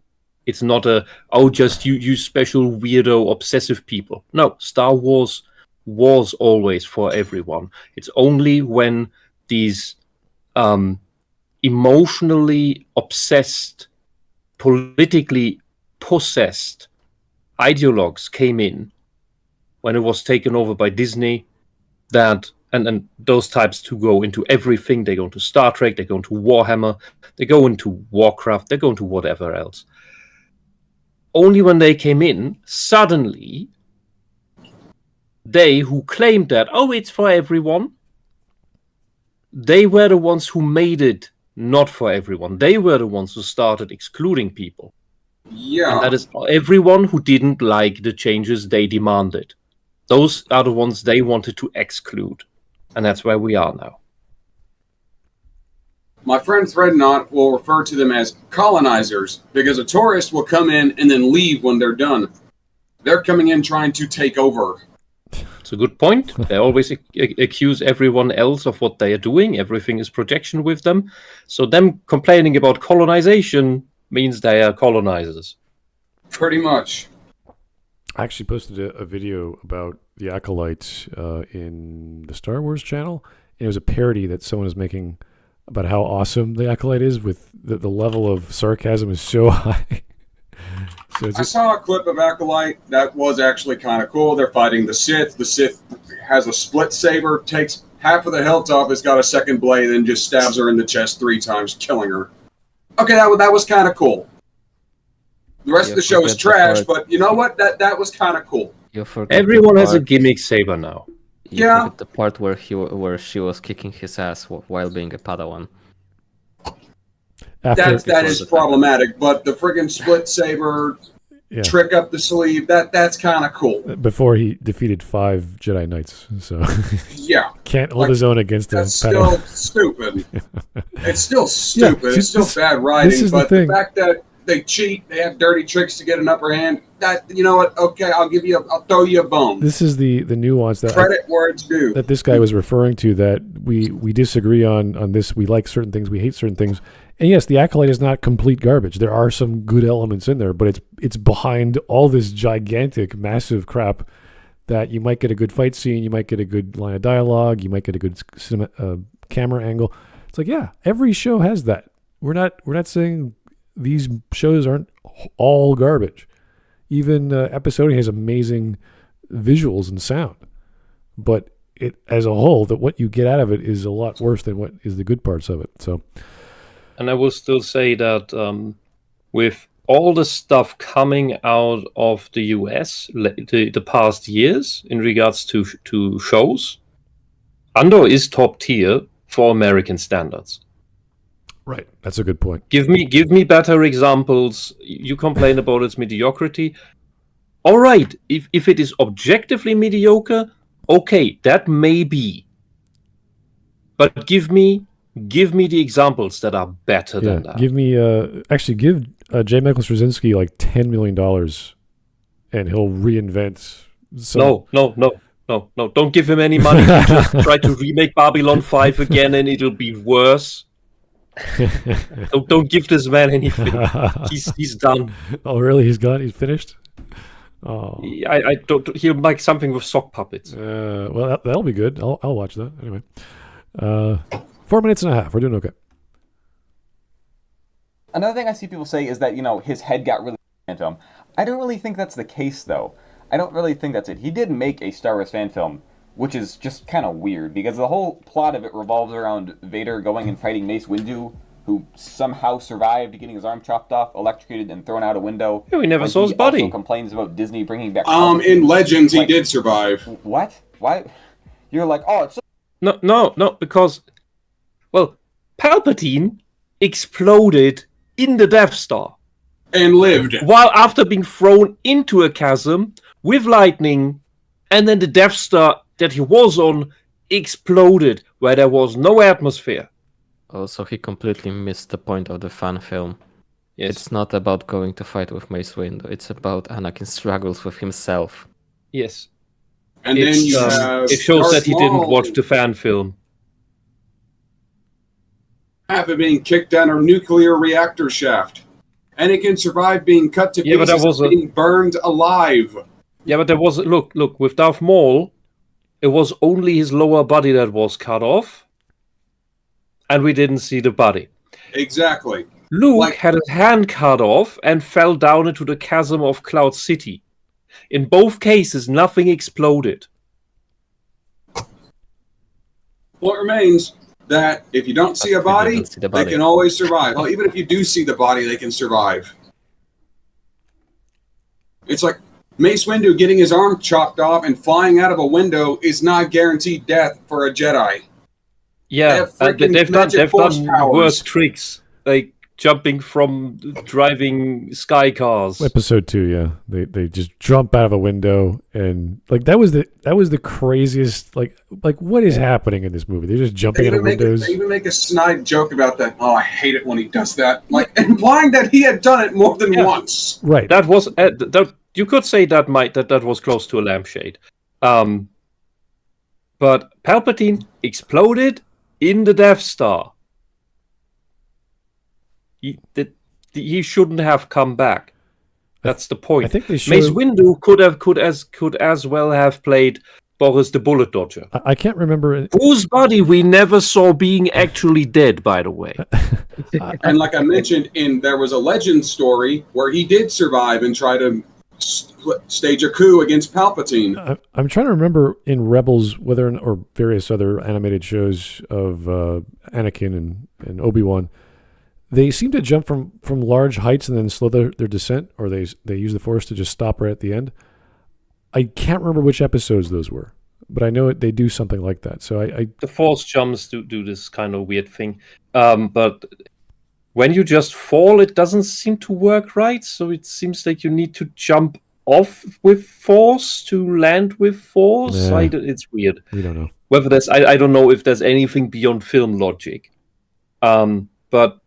It's not just you special weirdo obsessive people. No, Star Wars was always for everyone. It's only when these emotionally obsessed, politically possessed ideologues came in, when it was taken over by Disney, that and those types to go into everything. They go into Star Trek, they go into Warhammer, they go into Warcraft, they go into whatever else. Only when they came in, suddenly, they who claimed that, it's for everyone, they were the ones who made it not for everyone. They were the ones who started excluding people. Yeah. And that is everyone who didn't like the changes they demanded. Those are the ones they wanted to exclude. And that's where we are now. My friend Threadnought will refer to them as colonizers, because a tourist will come in and then leave when they're done. They're coming in trying to take over. It's a good point. They always accuse everyone else of what they are doing. Everything is projection with them. So them complaining about colonization means they are colonizers. Pretty much. I actually posted a video about the Acolyte in the Star Wars channel. And it was a parody that someone is making about how awesome the Acolyte is, with the level of sarcasm is so high. So I saw a clip of Acolyte that was actually kind of cool. They're fighting the Sith. The Sith has a split saber, takes half of the hilt off, it's got a second blade, and just stabs her in the chest 3 times, killing her. Okay, that was kind of cool. The rest of the show is trash, but you know what? That was kind of cool. Everyone has a gimmick saber now. You forget the part where she was kicking his ass while being a Padawan. That is problematic, but the friggin' split saber trick up the sleeve, that's kind of cool. Before he defeated 5 Jedi Knights, so yeah, can't hold his own against them. That's still stupid. It's still stupid. It's still bad writing, but the fact that they cheat, they have dirty tricks to get an upper hand. That, you know what? Okay, I'll throw you a bone. This is the nuance that credit where it's due. That this guy was referring to. That we disagree on this. We like certain things. We hate certain things. And yes, the Acolyte is not complete garbage. There are some good elements in there, but it's behind all this gigantic, massive crap that you might get a good fight scene, you might get a good line of dialogue, you might get a good camera angle. It's like, yeah, every show has that. We're not saying these shows aren't all garbage. Even Episodic has amazing visuals and sound, but it as a whole, that what you get out of it is a lot worse than what is the good parts of it. So. And I will still say that with all the stuff coming out of the US the past years in regards to shows, Andor is top tier for American standards. Right, that's a good point. Give me better examples. You complain about its mediocrity. All right, if it is objectively mediocre, okay, that may be. But give me the examples that are better than that. Give me give J. Michael Straczynski like $10 million, and he'll reinvent. No! Don't give him any money. Just try to remake Babylon 5 again, and it'll be worse. Don't give this man anything. He's done. Oh, really? He's gone? He's finished? Oh. I don't. He'll make something with sock puppets. Well, that'll be good. I'll watch that anyway. 4 minutes and a half. We're doing okay. Another thing I see people say is that, his head got really fan film. I don't really think that's the case, though. I don't really think that's it. He did make a Star Wars fan film, which is just kind of weird, because the whole plot of it revolves around Vader going and fighting Mace Windu, who somehow survived getting his arm chopped off, electrocuted, and thrown out a window. Yeah, we never saw his body. He also complains about Disney bringing back... In Legends, he did survive. What? Why? You're like, oh, it's... No, because... Well, Palpatine exploded in the Death Star. And lived. While after being thrown into a chasm with lightning, and then the Death Star that he was on exploded where there was no atmosphere. Also, he completely missed the point of the fan film. Yes. It's not about going to fight with Mace Windu. It's about Anakin's struggles with himself. Yes. And then you have... It shows Darth that he didn't Maul watch the fan film. After being kicked down a nuclear reactor shaft. Anakin survived being cut to Yeah, but pieces and being burned alive. Yeah, but there was... Look, with Darth Maul, it was only his lower body that was cut off. And we didn't see the body. Exactly. Luke had his hand cut off and fell down into the chasm of Cloud City. In both cases, nothing exploded. Well, it remains that if you don't see a body, they can always survive. Well, even if you do see the body, they can survive. It's like Mace Windu getting his arm chopped off and flying out of a window is not guaranteed death for a Jedi. Yeah, they've done worse tricks, like jumping from driving sky cars. Episode 2, yeah, they just jump out of a window, and like that was the craziest. Like what is happening in this movie? They're just jumping out of windows. They even make a snide joke about that. Oh, I hate it when he does that, like implying that he had done it more than once. Right. That was you could say that was close to a lampshade. But Palpatine exploded in the Death Star. He shouldn't have come back. That's the point. I think they Mace Windu could as well have played Boris the Bullet Dodger. I can't remember whose body we never saw being actually dead, by the way. And like I mentioned, there was a legend story where he did survive and try to stage a coup against Palpatine. I'm trying to remember in Rebels or various other animated shows of Anakin and Obi-Wan, they seem to jump from large heights and then slow their descent, or they use the Force to just stop right at the end. I can't remember which episodes those were, but I know they do something like that. So the Force jumps do this kind of weird thing, but when you just fall, it doesn't seem to work right. So it seems like you need to jump off with Force to land with Force. Yeah. It's weird. We don't know whether there's. I don't know if there's anything beyond film logic, but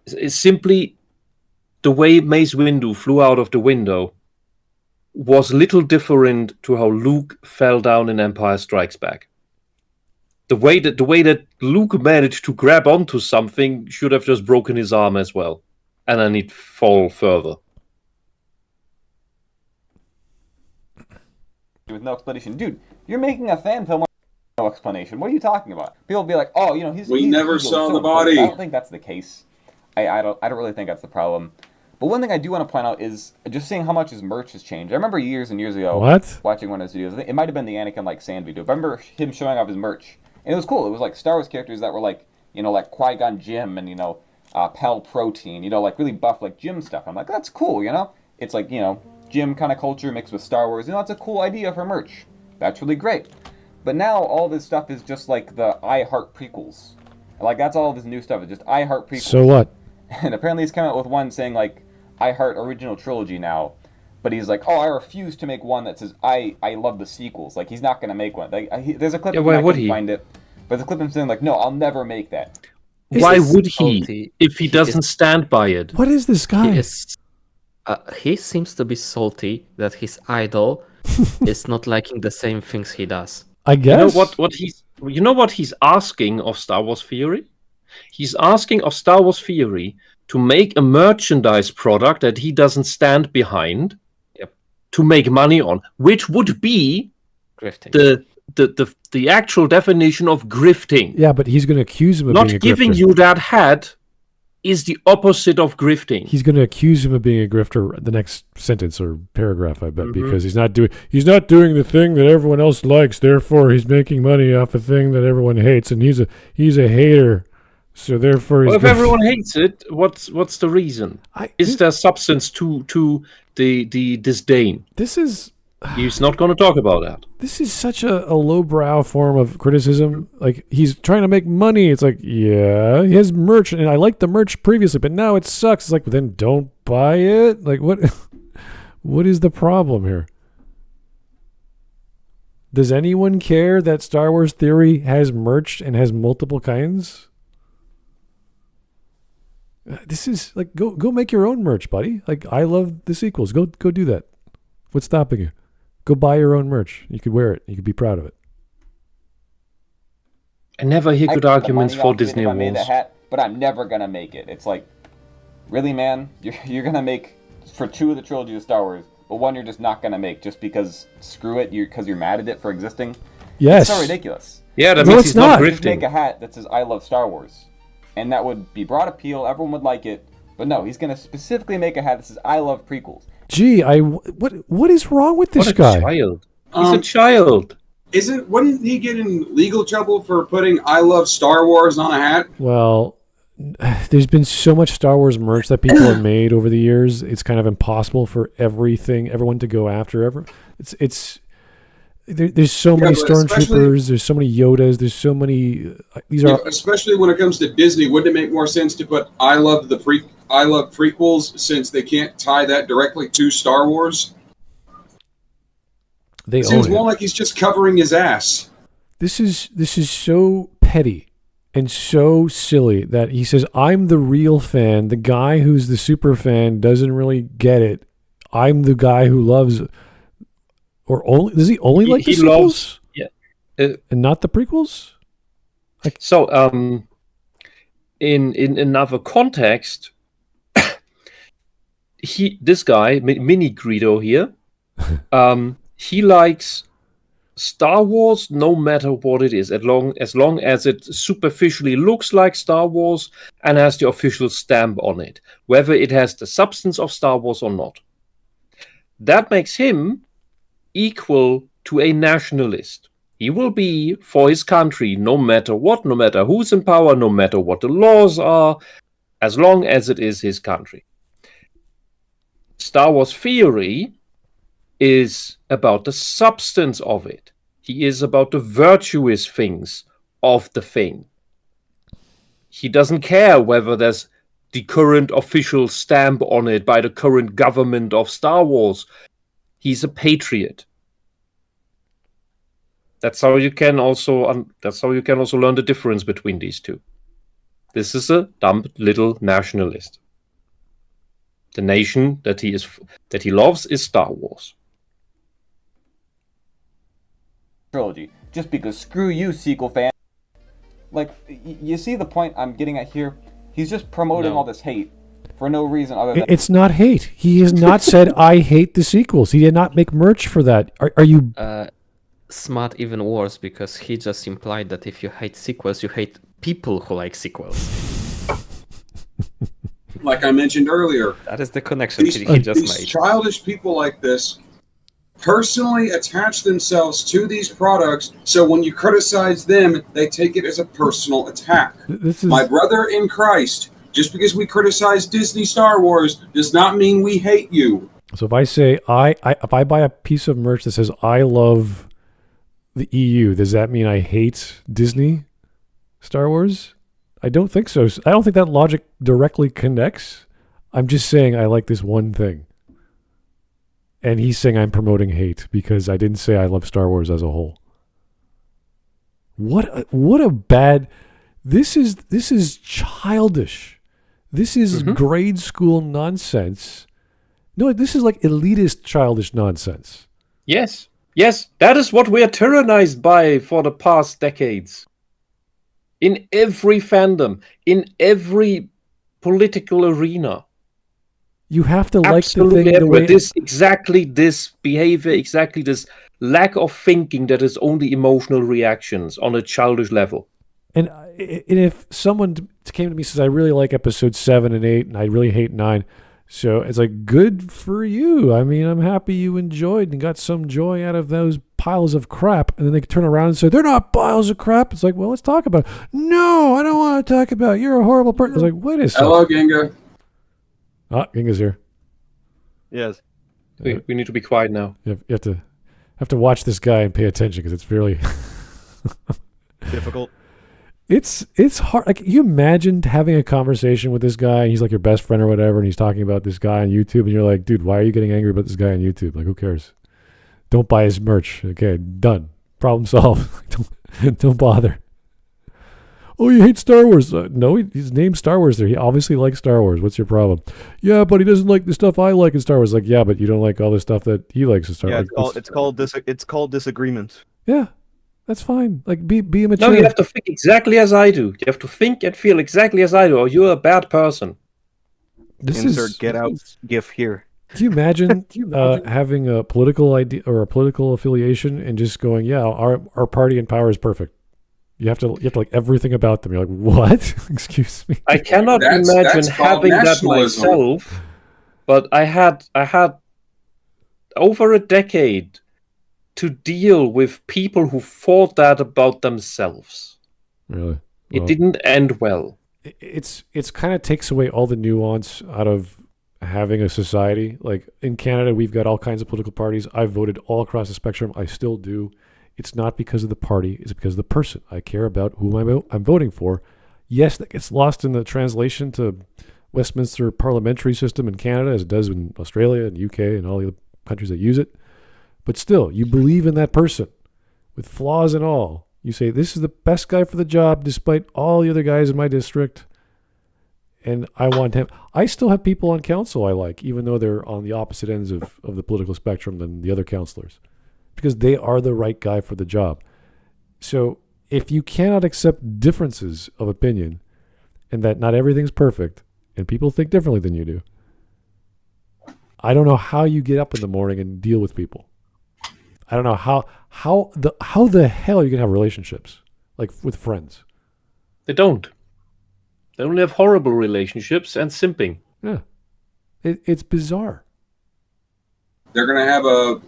it's simply the way Mace Windu flew out of the window was little different to how Luke fell down in Empire Strikes Back. The way that Luke managed to grab onto something should have just broken his arm as well, and then he'd fall further. With no explanation. Dude, you're making a fan film with no explanation. What are you talking about? People will be like, oh, we never saw the body. I don't think that's the case. I don't really think that's the problem. But one thing I do want to point out is just seeing how much his merch has changed. I remember years and years ago watching one of his videos. It might have been the Anakin like Sand video. I remember him showing off his merch. And it was cool. It was like Star Wars characters that were like, like Qui-Gon Jinn and, Pal Protein, like really buff like Jim stuff. I'm like, that's cool, It's like, Jim kind of culture mixed with Star Wars. It's a cool idea for merch. That's really great. But now all this stuff is just like the I Heart prequels. Like that's all this new stuff. It's just I Heart prequels. So what? And apparently he's come out with one saying like, I Heart original trilogy now. But he's like, I refuse to make one that says I love the sequels. Like he's not going to make one. Like there's a clip of him, I couldn't find it. But there's a clip of him saying like, no, I'll never make that. Why would he if he doesn't stand by it? What is this guy? He seems to be salty that his idol is not liking the same things he does. I guess. You know what he's asking of Star Wars Theory? He's asking of Star Wars Theory to make a merchandise product that he doesn't stand behind. Yep. to make money on, which would be Grifting. the actual definition of grifting. Yeah, but he's going to accuse him of Not being a giving grifter. you that hat is the opposite of grifting. He's going to accuse him of being a grifter the next sentence or paragraph, I bet, Mhm. because he's not doing the thing that everyone else likes. Therefore, he's making money off a thing that everyone hates, and he's a hater. So therefore, he's Well, if everyone hates it, what's the reason? Is there substance to the disdain? This is He's not going to talk about that. this is such a lowbrow form of criticism. Like, he's trying to make money. It's like, yeah, he has merch, and I liked the merch previously, but now it sucks. It's like, well, then don't buy it. Like, what? What is the problem here? Does anyone care that Star Wars Theory has merch and has multiple kinds? This is like, go make your own merch, buddy. Like, I love the sequels. Go do that. What's stopping you? Go buy your own merch. You could wear it. You could be proud of it. I never hear I good put the arguments money for off of it Disney if I made Awards. that hat, but I'm never gonna make it. It's like, really, man? You're gonna make for 2 of the trilogy of Star Wars, but 1 you're just not gonna make just because screw it, because you're mad at it for existing. Yes. It's so ridiculous. Yeah, that No, means it's he's not not. Just make grifting. a hat that says "I love Star Wars," and that would be broad appeal. Everyone would like it. But no, he's gonna specifically make a hat that says "I love prequels." Gee, what is wrong with this What a guy? child. He's a child. Wouldn't he get in legal trouble for putting "I love Star Wars" on a hat? Well, there's been so much Star Wars merch that people have made over the years. It's kind of impossible for everyone to go after. There's so many but especially- stormtroopers. There's so many Yodas. There's so many. These are Especially when it comes to Disney, wouldn't it make more sense to put "I love prequels" since they can't tie that directly to Star Wars? they It seems own more it. like he's just covering his ass. This is so petty and so silly that he says, "I'm the real fan. The guy who's the super fan doesn't really get it. I'm the guy who loves." Or only does he only like the He sequels loves, and not the prequels? So, in another context, this guy, Mini Greedo here, he likes Star Wars no matter what it is, as long as it superficially looks like Star Wars and has the official stamp on it, whether it has the substance of Star Wars or not. That makes him equal to a nationalist. He will be for his country no matter what, no matter who's in power, no matter what the laws are, as long as it is his country. Star Wars theory is about the substance of it. He is about the virtuous things of the thing. He doesn't care whether there's the current official stamp on it by the current government of Star Wars. He's a patriot. That's how you can also learn the difference between these two. This is a dumb little nationalist. The nation that he loves is Star Wars. Trilogy, just because screw you, sequel fan. Like, you see the point I'm getting at here? He's just promoting all this hate for no reason other than It's not hate. He has not said I hate the sequels. He did not make merch for that. Are you? Smart even worse because he just implied that if you hate sequels, you hate people who like sequels. Like I mentioned earlier, That is the connection these he just made. childish people like this personally attach themselves to these products, so when you criticize them, they take it as a personal attack. This is My brother in Christ, just because we criticize Disney Star Wars does not mean we hate you. so. If I say if I buy a piece of merch that says I love the EU, does that mean I hate Disney Star Wars? I don't think so. I don't think that logic directly connects. I'm just saying I like this one thing. And he's saying I'm promoting hate because I didn't say I love Star Wars as a whole. What a bad. This is childish. This is grade school nonsense. No, this is like elitist childish nonsense. Yes, that is what we are tyrannized by for the past decades. In every fandom, in every political arena. You have to like Absolutely the thing the everywhere. way This behavior, exactly this lack of thinking that is only emotional reactions on a childish level. And if someone came to me and says, I really like episode 7 and 8, and I really hate 9, so it's like, good for you. I mean, I'm happy you enjoyed and got some joy out of those piles of crap. And then they turn around and say, they're not piles of crap. It's like, well, let's talk about it. No, I don't want to talk about it. You're a horrible person. It's like, wait a second. Hello, Ginga. Ah, Ginga's here. Yes. We need to be quiet now. You have to watch this guy and pay attention because it's really Difficult. It's hard. Like, you imagined having a conversation with this guy, and he's like your best friend or whatever, and he's talking about this guy on YouTube, and you're like, dude, why are you getting angry about this guy on YouTube? Like, who cares? Don't buy his merch. Okay, done. Problem solved. don't bother. Oh, you hate Star Wars? No, he's named Star Wars there. He obviously likes Star Wars. What's your problem? Yeah, but he doesn't like the stuff I like in Star Wars. Like, yeah, but you don't like all the stuff that he likes in Star Wars. Yeah, it's called disagreement. Yeah, that's fine. Like, be mature. No, you have to think exactly as I do. You have to think and feel exactly as I do, or you're a bad person. Insert get out gif here. Can you imagine having a political idea or a political affiliation and just going, yeah, our party in power is perfect. You have to like everything about them. You're like, what? Excuse me. I cannot That's imagine called having that nationalism. myself, but I had over a decade to deal with people who thought that about themselves. Really? It didn't end well. It's kind of takes away all the nuance out of having a society. Like, in Canada, we've got all kinds of political parties. I've voted all across the spectrum. I still do. It's not because of the party. It's because of the person. I care about who I'm voting for. Yes, that gets lost in the translation to Westminster parliamentary system in Canada, as it does in Australia and UK and all the other countries that use it. But still, you believe in that person with flaws and all. You say, this is the best guy for the job despite all the other guys in my district. And I want him. I still have people on council I like, even though they're on the opposite ends of the political spectrum than the other councillors, because they are the right guy for the job. So if you cannot accept differences of opinion and that not everything's perfect and people think differently than you do, I don't know how you get up in the morning and deal with people. I don't know how the hell you can have relationships like with friends. They don't. They only have horrible relationships and simping. Yeah, it's bizarre. They're going to have a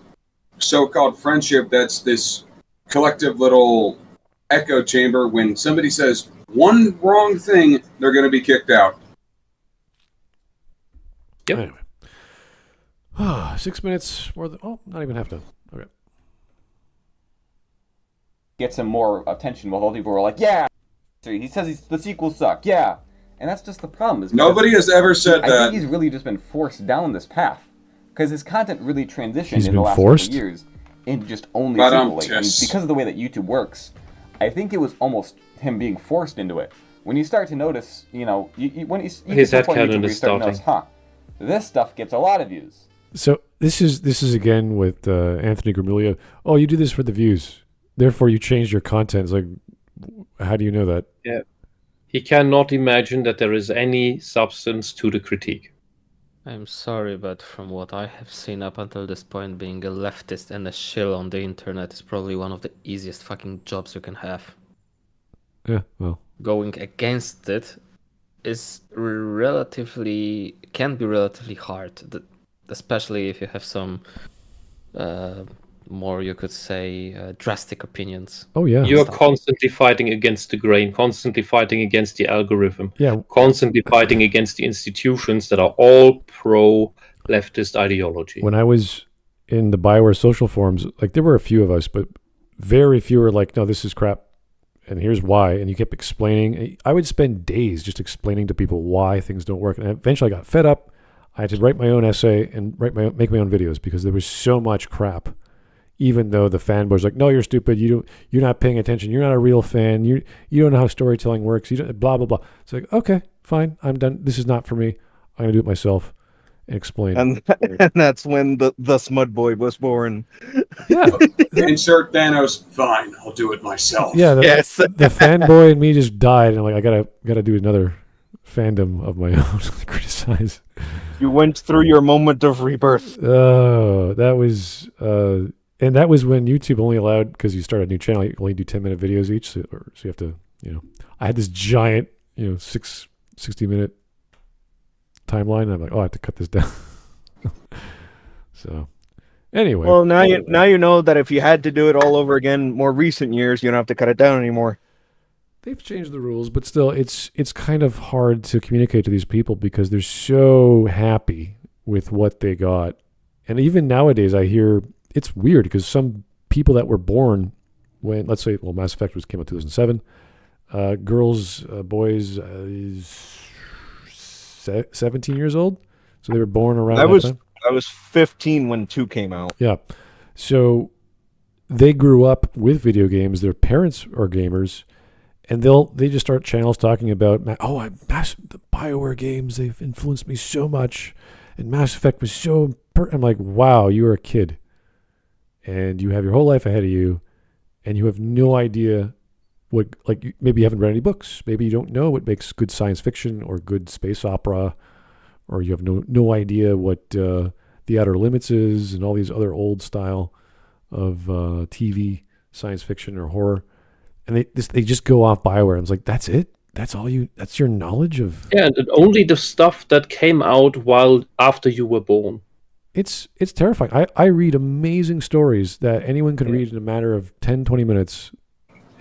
so-called friendship that's this collective little echo chamber. When somebody says one wrong thing, they're going to be kicked out. Yep. Anyway. 6 minutes more than... Oh, not even half done. Okay. Get some more attention while all people were like, yeah, he says the sequels suck, yeah. And that's just the problem. Nobody has ever said I that. think he's really just been forced down this path. Because his content really transitioned He's in the been last forced? couple years into just only But, sequel length. And yes. because of the way that YouTube works, I think it was almost him being forced into it. When you start to notice, when you His get to the point on headcanon YouTube where you is start to notice, this stuff gets a lot of views. So this is again with Anthony Gramuglia. Oh, you do this for the views. Therefore, you changed your content. It's like, how do you know that? Yeah. He cannot imagine that there is any substance to the critique. I'm sorry, but from what I have seen up until this point, being a leftist and a shill on the internet is probably one of the easiest fucking jobs you can have. Yeah, well. Going against it is can be relatively hard, especially if you have some more, you could say, drastic opinions. Oh, yeah. You are constantly fighting against the grain, constantly fighting against the algorithm, constantly fighting against the institutions that are all pro-leftist ideology. When I was in the Bioware social forums, like, there were a few of us, but very few were like, no, this is crap, and here's why. And you kept explaining. I would spend days just explaining to people why things don't work. And eventually I got fed up. I had to write my own essay and make my own videos because there was so much crap. Even though the fanboys like, no, you're stupid. You're not paying attention. You're not a real fan. You don't know how storytelling works. You don't, blah blah blah. It's like, okay, fine, I'm done. This is not for me. I'm gonna do it myself and explain. And that's when the Smud Boy was born. Yeah. Insert Thanos. Fine, I'll do it myself. Yeah. The Yes. fanboy and me just died, and I'm like, I gotta do another fandom of my own to criticize. You went through your moment of rebirth. Oh, that was, and that was when YouTube only allowed, because you start a new channel, you only do 10-minute videos each, so you have to, I had this giant, 60-minute timeline, and I'm like, oh, I have to cut this down. So, anyway. Well, now you know that if you had to do it all over again, more recent years, you don't have to cut it down anymore. They've changed the rules, but still, it's kind of hard to communicate to these people because they're so happy with what they got. And even nowadays, I hear it's weird because some people that were born when, let's say, Mass Effect came out 2007, girls, boys, 17 years old, so they were born around that time. I was 15 when 2 came out. Yeah, so they grew up with video games. Their parents are gamers. And they just start channels talking about, the BioWare games, they've influenced me so much. And Mass Effect was so important. I'm like, wow, you are a kid. And you have your whole life ahead of you. And you have no idea maybe you haven't read any books. Maybe you don't know what makes good science fiction or good space opera. Or you have no idea what The Outer Limits is and all these other old style of TV science fiction or horror. And they just go off BioWare. I was like, that's it? That's all that's your knowledge of? Yeah, and only the stuff that came out after you were born. It's terrifying. I read amazing stories that anyone could read in a matter of 10, 20 minutes,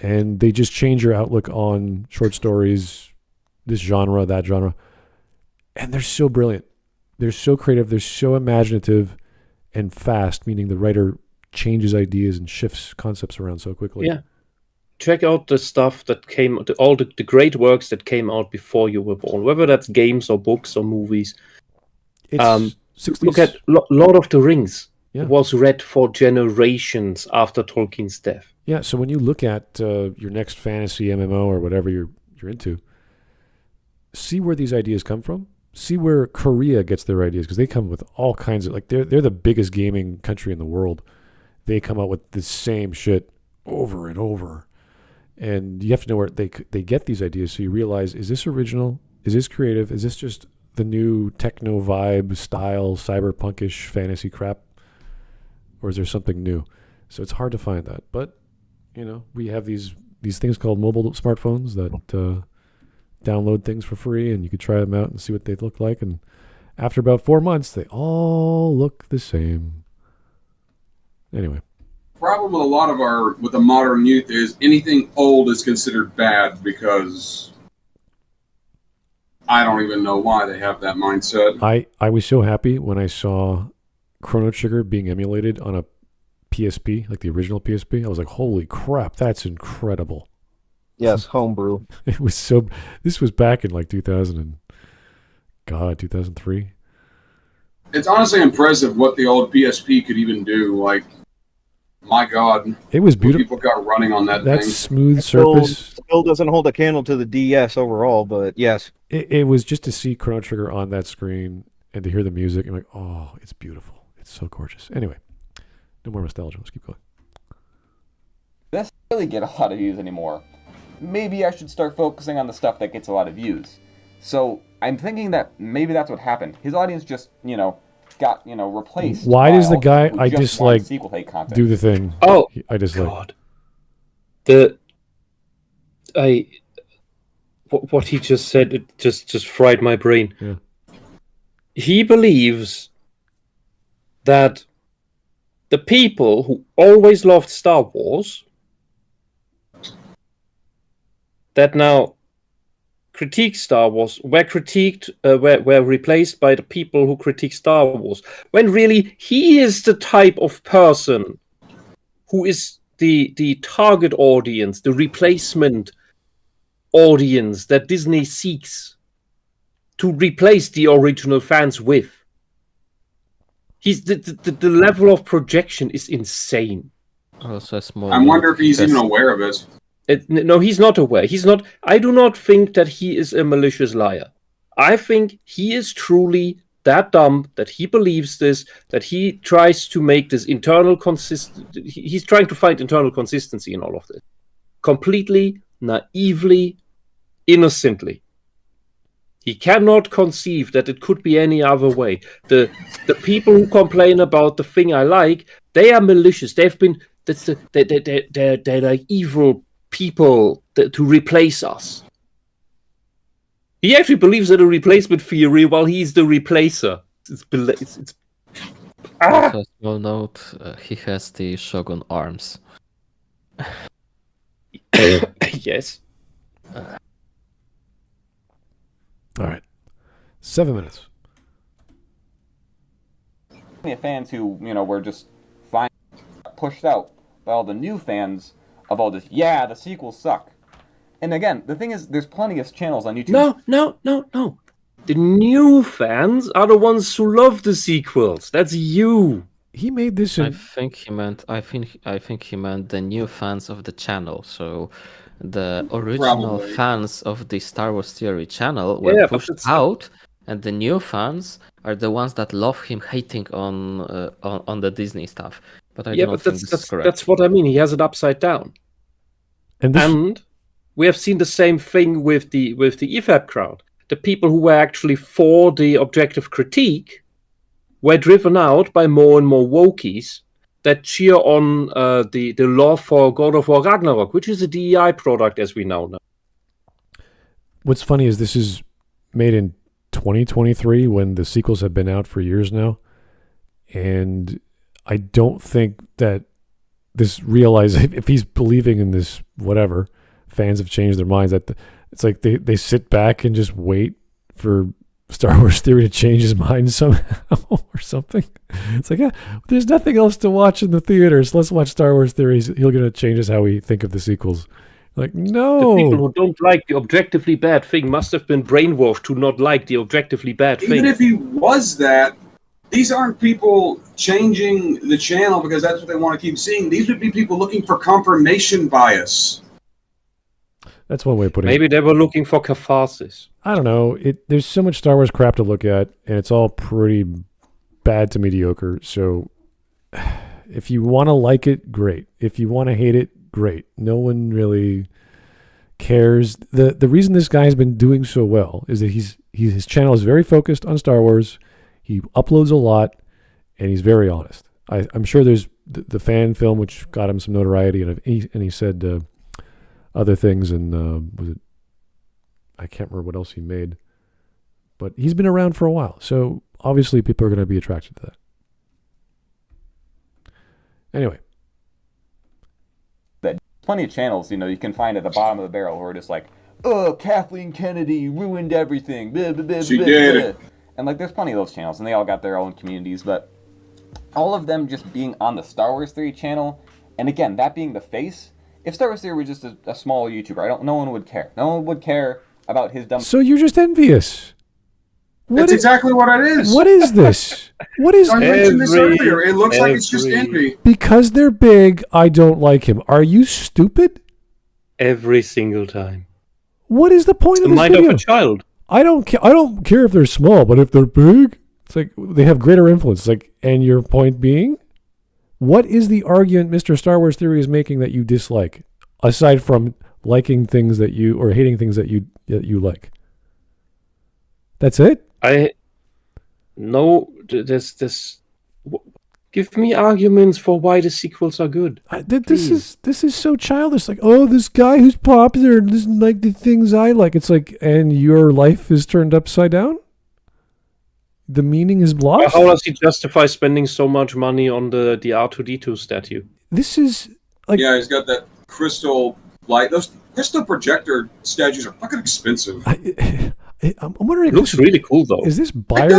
and they just change your outlook on short stories, this genre, that genre. And they're so brilliant. They're so creative. They're so imaginative and fast, meaning the writer changes ideas and shifts concepts around so quickly. Yeah. Check out the stuff that all the great works that came out before you were born, whether that's games or books or movies. Look at Lord of the Rings. Yeah. It was read for generations after Tolkien's death. Yeah, so when you look at your next fantasy MMO or whatever you're into, see where these ideas come from. See where Korea gets their ideas, because they come with all kinds of, they're the biggest gaming country in the world. They come out with the same shit over and over. And you have to know where they get these ideas, so you realize, is this original? Is this creative? Is this just the new techno vibe style, cyberpunkish fantasy crap? Or is there something new? So it's hard to find that. But, we have these things called mobile smartphones that download things for free, and you could try them out and see what they look like. And after about 4 months, they all look the same. Anyway. Problem with a lot of with the modern youth is anything old is considered bad, because I don't even know why they have that mindset. I was so happy when I saw Chrono Trigger being emulated on a PSP, like the original PSP. I was like, holy crap, that's incredible. Yes, homebrew. It was this was back in 2003. It's honestly impressive what the old PSP could even do. My God, it was beautiful. People got running on that thing. Smooth surface. Still doesn't hold a candle to the DS overall, but yes. It was just to see Chrono Trigger on that screen and to hear the music. I'm like, oh, it's beautiful. It's so gorgeous. Anyway, no more nostalgia. Let's keep going. Doesn't really get a lot of views anymore. Maybe I should start focusing on the stuff that gets a lot of views. So I'm thinking that maybe that's what happened. His audience just, got replaced. Why does the guy I dislike sequel hate content do the thing? Oh, I dislike. God. What he just said, it just fried my brain. Yeah. He believes that the people who always loved Star Wars, that now critique Star Wars, were replaced by the people who critique Star Wars, when really he is the type of person who is the target audience, the replacement audience that Disney seeks to replace the original fans with. He's the level of projection is insane. Also a small. I wonder if he's even aware of it. No, he's not aware. He's not. I do not think that he is a malicious liar. I think he is truly that dumb that he believes this, that he tries to make this internal he's trying to find internal consistency in all of this. Completely, naively, innocently. He cannot conceive that it could be any other way. The people who complain about the thing I like, they are malicious. They're like evil people to replace us. He actually believes in a replacement theory while he's the replacer. It's Also, a small note, he has the Shogun arms. Yes. All right. 7 minutes. Plenty of fans who, were just pushed out by all the new fans of all this, the sequels suck. And again, the thing is, there's plenty of channels on YouTube. No. The new fans are the ones who love the sequels. That's you. He made this I in... think he meant the new fans of the channel. So the original Probably. fans of the Star Wars Theory channel were pushed out, and the new fans are the ones that love him hating on the Disney stuff. But I don't think this is correct. That's what I mean. He has it upside down. And we have seen the same thing with the EFAB crowd. The people who were actually for the objective critique were driven out by more and more wokies that cheer on the love for God of War Ragnarok, which is a DEI product, as we now know. What's funny is this is made in 2023 when the sequels have been out for years now. And I don't think that this if he's believing in this, whatever, fans have changed their minds. That it's like they sit back and just wait for Star Wars Theory to change his mind somehow or something. It's like, there's nothing else to watch in the theaters. Let's watch Star Wars Theory. He'll get to change us how we think of the sequels. Like, no. The people who don't like the objectively bad thing must have been brainwashed to not like the objectively bad thing. Even if he was that, these aren't people changing the channel because that's what they want to keep seeing. These would be people looking for confirmation bias. That's one way of putting it. Maybe they were looking for catharsis. I don't know. There's so much Star Wars crap to look at, and it's all pretty bad to mediocre. So if you want to like it, great. If you want to hate it, great. No one really cares. The reason this guy has been doing so well is that his channel is very focused on Star Wars. He uploads a lot, and he's very honest. I'm sure there's the fan film, which got him some notoriety, and he said other things, and I can't remember what else he made, but he's been around for a while, so obviously people are going to be attracted to that. Anyway, Plenty of channels, you can find at the bottom of the barrel who are just like, oh, Kathleen Kennedy ruined everything. Blah, blah, blah, She blah, did. blah. And there's plenty of those channels, and they all got their own communities, but all of them just being on the Star Wars Theory channel, and again, that being the face. If Star Wars Theory were just a small YouTuber, no one would care. No one would care about his dumb. so you're just envious. That's exactly what it is. What is this? What is I mentioned this earlier. It looks like it's just envy. Because they're big, I don't like him. Are you stupid? Every single time. What is the point It's of the this mind video? of a child. I don't care if they're small, but if they're big, it's like they have greater influence. It's like, and your point being, what is the argument Mr. Star Wars Theory is making that you dislike, aside from liking things that you or hating things that you like? That's it? Give me arguments for why the sequels are good. This is so childish. Like, oh, this guy who's popular doesn't like the things I like. It's like, and your life is turned upside down? The meaning is lost? How does he justify spending so much money on the R2-D2 statue? This is like... Yeah, he's got that crystal light. Those crystal projector statues are fucking expensive. I'm wondering. It looks really cool, though. Is this It buyer's?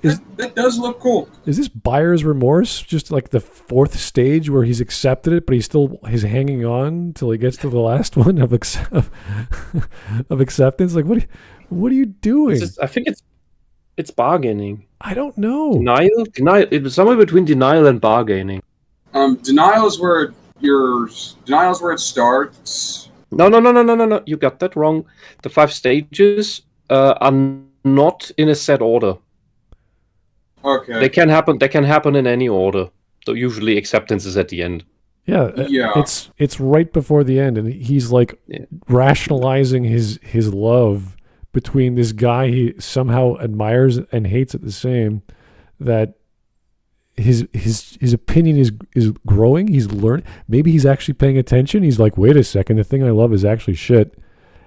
does. That does look cool. Is this buyer's remorse? Just like the fourth stage where he's accepted it, but he's hanging on till he gets to the last one of acceptance. Like, what are you doing? I think it's bargaining. I don't know. Denial. It was somewhere between denial and bargaining. Denial is where it starts. No. You got that wrong. The 5 stages are not in a set order. Okay. They can happen in any order. So usually acceptance is at the end. Yeah. It's right before the end, and he's like rationalizing his love between this guy he somehow admires and hates at the same, that his opinion is growing. He's learning. Maybe he's actually paying attention. He's like, wait a second, the thing I love is actually shit,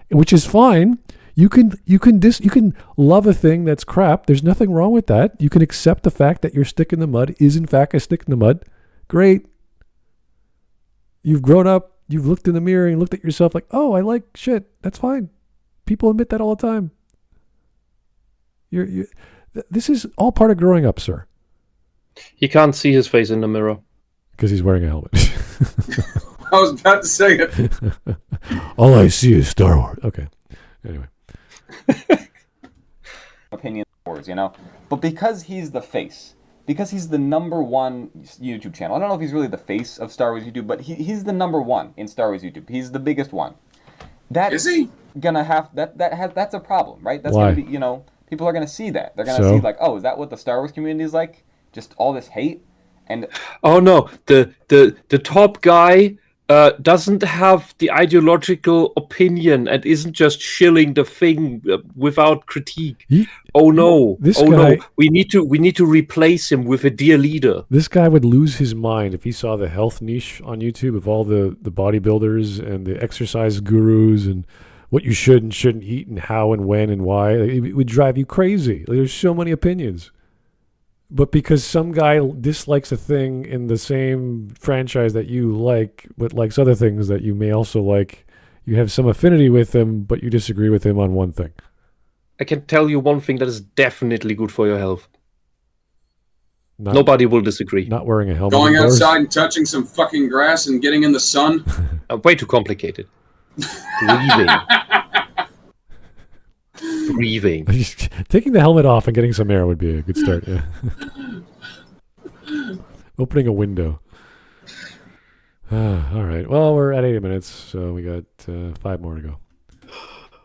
which is fine. You can love a thing that's crap. There's nothing wrong with that. You can accept the fact that your stick in the mud is in fact a stick in the mud. Great. You've grown up. You've looked in the mirror and looked at yourself like, oh, I like shit. That's fine. People admit that all the time. This is all part of growing up, sir. He can't see his face in the mirror. Because he's wearing a helmet. I was about to say it. All I see is Star Wars. Okay. Anyway. Opinion wars, but because he's the face, because he's the number one YouTube channel, I don't know if he's really the face of Star Wars YouTube, but he's the number one in Star Wars YouTube. He's the biggest one. Is he gonna have that's a problem, right? That's Why? Gonna be, people are gonna see that. They're gonna see like, oh, is that what the Star Wars community is like? Just all this hate? And oh no, the top guy doesn't have the ideological opinion and isn't just shilling the thing without critique. No, we need to replace him with a dear leader. This guy would lose his mind if he saw the health niche on YouTube of all the bodybuilders and the exercise gurus and what you should and shouldn't eat and how and when and why. It would drive you crazy. There's so many opinions. But because some guy dislikes a thing in the same franchise that you like, but likes other things that you may also like, you have some affinity with him, but you disagree with him on one thing. I can tell you one thing that is definitely good for your health. Nobody will disagree. Not wearing a helmet. Going outside and touching some fucking grass and getting in the sun. Way too complicated. Breathing. Taking the helmet off and getting some air would be a good start. Yeah. Opening a window. All right. Well, we're at 80 minutes, so we got 5 more to go.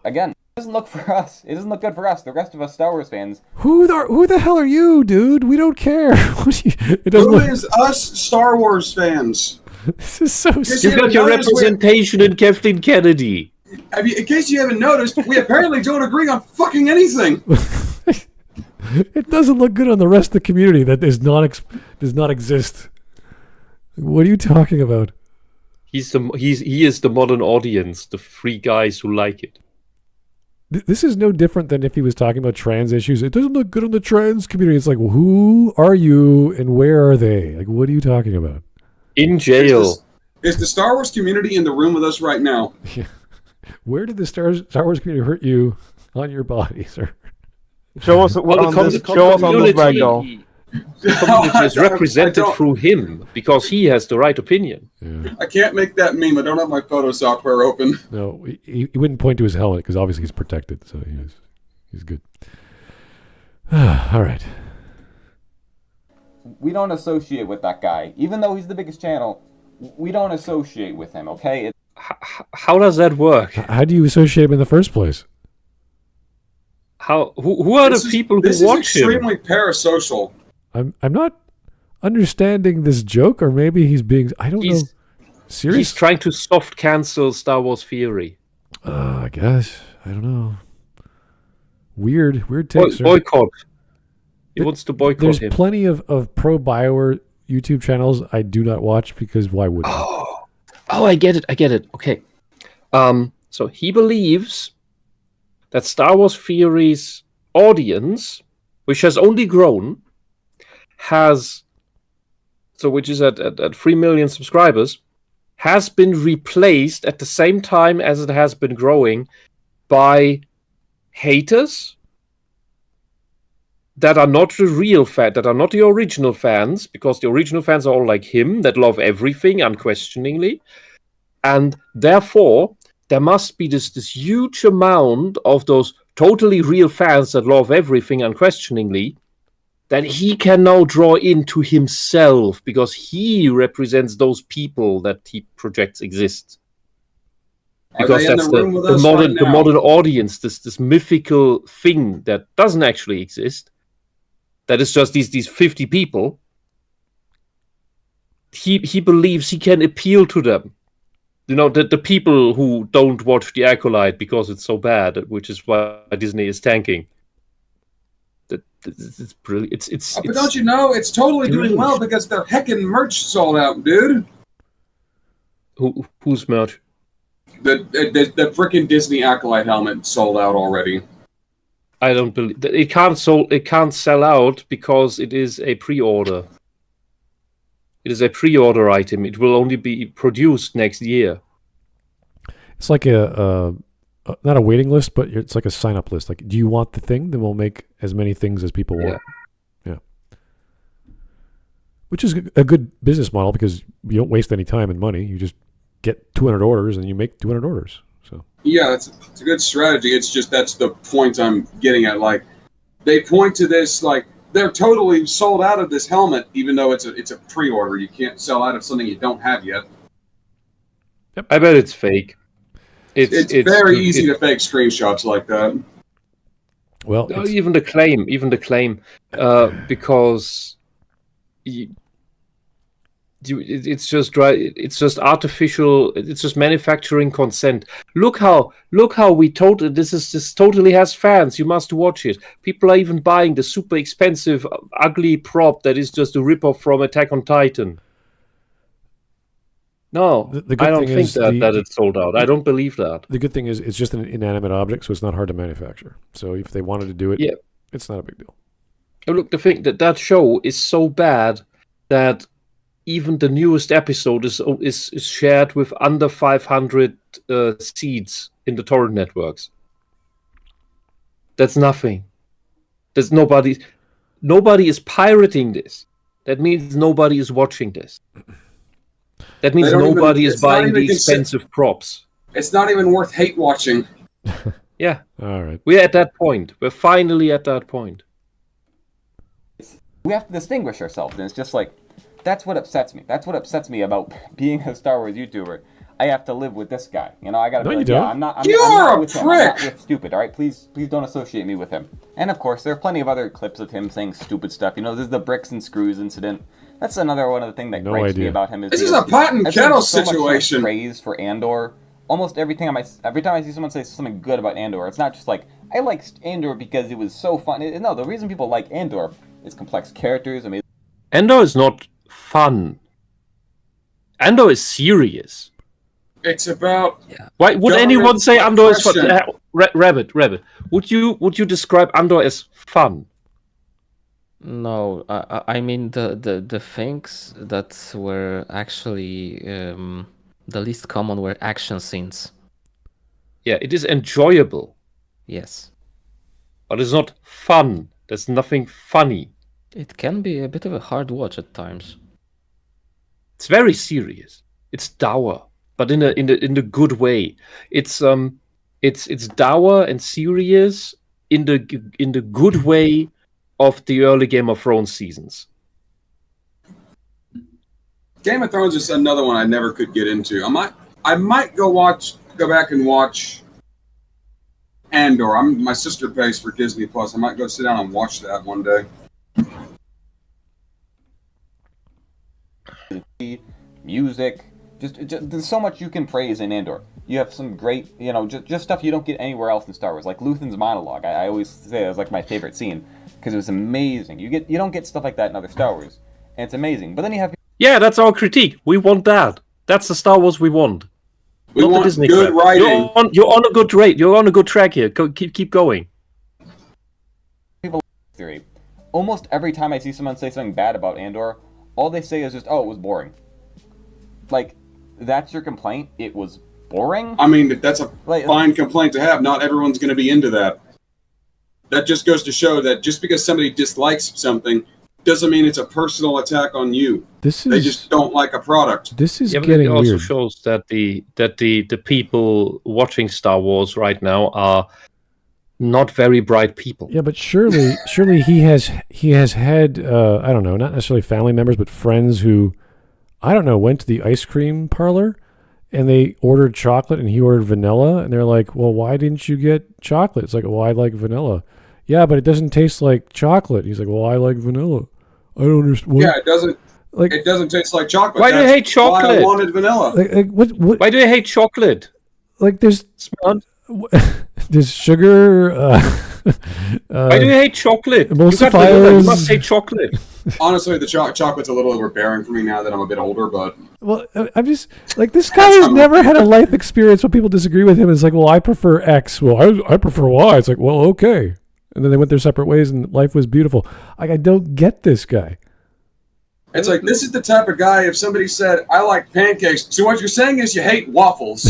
Again, it doesn't look for us. It doesn't look good for us. The rest of us Star Wars fans. Who the hell are you, dude? We don't care. Who is us Star Wars fans? This is so stupid. You got your representation in Kathleen Kennedy. In case you haven't noticed, we apparently don't agree on fucking anything. It doesn't look good on the rest of the community that does not exist. What are you talking about? He is the modern audience, the 3 guys who like it. This is no different than if he was talking about trans issues. It doesn't look good on the trans community. It's like, well, who are you and where are they? Like, what are you talking about? In jail. Is the Star Wars community in the room with us right now? Yeah. Where did the Star Wars community hurt you on your body, sir? Show us on this ragdoll. The community is represented through him because he has the right opinion. Yeah. I can't make that meme. I don't have my photo software open. No, he wouldn't point to his helmet because obviously he's protected, so he's good. All right. We don't associate with that guy. Even though he's the biggest channel, we don't associate with him, okay? How does that work? How do you associate him in the first place? Who are the people who watch him? This is extremely parasocial. I'm not understanding this joke, or maybe he's being... I don't know. Serious? He's trying to soft cancel Star Wars theory. I guess. I don't know. Weird takes. Boycott. He wants to boycott There's him. There's plenty of pro-BioWare YouTube channels I do not watch because why would I? Oh, I get it. Okay. So he believes that Star Wars Theory's audience, which has only grown, which is at 3 million subscribers, has been replaced at the same time as it has been growing by haters that are not the real fan, that are not the original fans, because the original fans are all like him, that love everything unquestioningly. And therefore, there must be this huge amount of those totally real fans that love everything unquestioningly that he can now draw into himself because he represents those people that he projects exist. Because that's the modern audience, this mythical thing that doesn't actually exist, that is just these 50 people. He believes he can appeal to them the people who don't watch The Acolyte because it's so bad, which is why Disney is tanking. It's brilliant. But don't you know, it's totally doing well because their heckin' merch sold out, dude. Who's merch? The freaking Disney Acolyte helmet sold out already. I don't believe it can't sell out because it is a pre-order. It is a pre-order item. It will only be produced next year. It's like a not a waiting list, but it's like a sign-up list. Like, do you want the thing? Then we'll make as many things as people want. Yeah. Which is a good business model because you don't waste any time and money. You just get 200 orders and you make 200 orders. So. Yeah, it's a good strategy. It's just that's the point I'm getting at. Like, they point to this like they're totally sold out of this helmet, even though it's a pre-order. You can't sell out of something you don't have yet. Yep. I bet it's fake. It's very easy to fake screenshots like that. Well, even the claim, because it's just artificial. It's just manufacturing consent. Look how this totally has fans. You must watch it. People are even buying the super expensive, ugly prop that is just a ripoff from Attack on Titan. No, I don't think that it's sold out. I don't believe that. The good thing is it's just an inanimate object, so it's not hard to manufacture. So if they wanted to do it, it's not a big deal. Oh, look, the thing that show is so bad that even the newest episode is shared with under 500 seeds in the torrent networks. That's nothing. There's nobody is pirating this. That means nobody is watching this. That means nobody is buying the expensive props. It's not even worth hate watching. Yeah. All right. We're at that point. We're finally at that point. We have to distinguish ourselves, and it's just like, that's what upsets me. That's what upsets me about being a Star Wars YouTuber. I have to live with this guy. You know, I gotta. No, be like, you don't. Yeah, I'm not You're a with prick. him. I'm not with stupid. All right, please don't associate me with him. And of course, there are plenty of other clips of him saying stupid stuff. You know, there's the bricks and screws incident. That's another one of the things that gripes me about him. This is a pot and kettle situation. Much praise for Andor. Almost every time I see someone say something good about Andor, it's not just like I liked Andor because it was so fun. No, the reason people like Andor is complex characters. Amazing. Andor is not fun. Andor is serious. It's about. Yeah. Why would anyone say Andor is fun? Rabbit. Would you describe Andor as fun? No, I mean the things that were actually the least common were action scenes. Yeah, it is enjoyable. Yes. But it's not fun. There's nothing funny. It can be a bit of a hard watch at times. It's very serious. It's dour, but in a good way. It's dour and serious in the good way of the early Game of Thrones seasons. Game of Thrones is another one I never could get into. I might go back and watch Andor. My sister pays for Disney Plus. I might go sit down and watch that one day. Music, just there's so much you can praise in Andor. You have some great, just stuff you don't get anywhere else in Star Wars, like Luthen's monologue. I always say it was like my favorite scene because it was amazing. You don't get stuff like that in other Star Wars, and it's amazing. But then you have that's our critique. We want that. That's the Star Wars we want. We want Disney good crap. writing. You're on a good rate. You're on a good track here. Keep going. People theory. Almost every time I see someone say something bad about Andor, all they say is just, "Oh, it was boring." Like, that's your complaint? It was boring? I mean, that's a fine complaint to have. Not everyone's going to be into that. That just goes to show that just because somebody dislikes something doesn't mean it's a personal attack on you. They just don't like a product. This is getting weird. It also shows that the people watching Star Wars right now are not very bright people. Yeah, but surely he has had I don't know, not necessarily family members, but friends who, I don't know, went to the ice cream parlor and they ordered chocolate and he ordered vanilla, and they're like, "Well, why didn't you get chocolate?" It's like, "Well, I like vanilla." "Yeah, but it doesn't taste like chocolate." He's like, "Well, I like vanilla." I don't understand. Yeah, it doesn't. Like, It doesn't taste like chocolate. Why do you That's hate chocolate? Why I wanted vanilla. like what? Why do you hate chocolate? Like, there's Smart. there's sugar. Why do you hate chocolate? You Emulsifiers. must hate chocolate. Honestly, the chocolate's a little overbearing for me now that I'm a bit older, but Well, I'm just like, this guy has never had a life experience when people disagree with him. It's like, well, I prefer X. Well, I prefer Y. It's like, well, okay. And then they went their separate ways, and life was beautiful. Like, I don't get this guy. it's like, this is the type of guy, if somebody said, I like pancakes, so what you're saying is you hate waffles.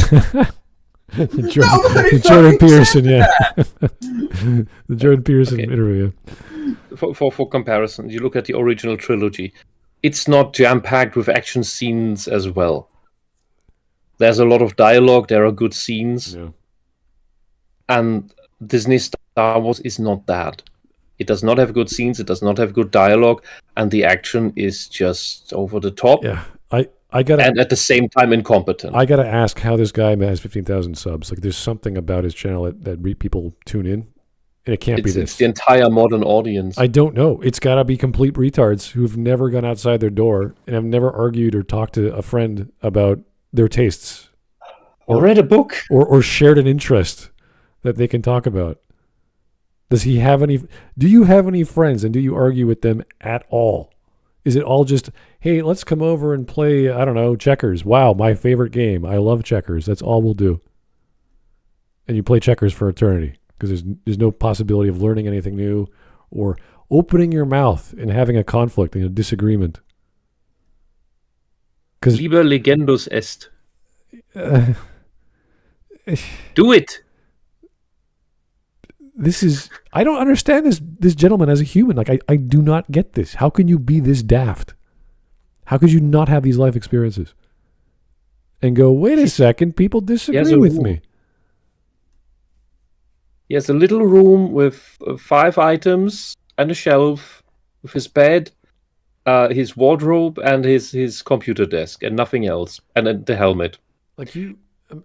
The Jordan Peterson, yeah. The Jordan Peterson interview. For comparison, you look at the original trilogy. It's not jam-packed with action scenes as well. There's a lot of dialogue. There are good scenes. Yeah. And Disney Star Wars is not that. It does not have good scenes. It does not have good dialogue. And the action is just over the top. Yeah. I gotta, and at the same time incompetent. I gotta ask how this guy has 15,000 subs. Like, there's something about his channel that people tune in, and it can't be this. It's the entire modern audience. I don't know. It's gotta be complete retards who've never gone outside their door and have never argued or talked to a friend about their tastes, or read a book, or shared an interest that they can talk about. Does he have any? Do you have any friends, and do you argue with them at all? Is it all just, hey, let's come over and play, I don't know, checkers. Wow, my favorite game. I love checkers. That's all we'll do. And you play checkers for eternity because there's no possibility of learning anything new or opening your mouth and having a conflict and a disagreement. Lieber legendus est. Do it. I don't understand this gentleman as a human. Like, I do not get this. How can you be this daft? How could you not have these life experiences? And go, wait a second, people disagree with me. He has a little room with 5 items and a shelf with his bed, his wardrobe, and his computer desk, and nothing else, and then the helmet. Like,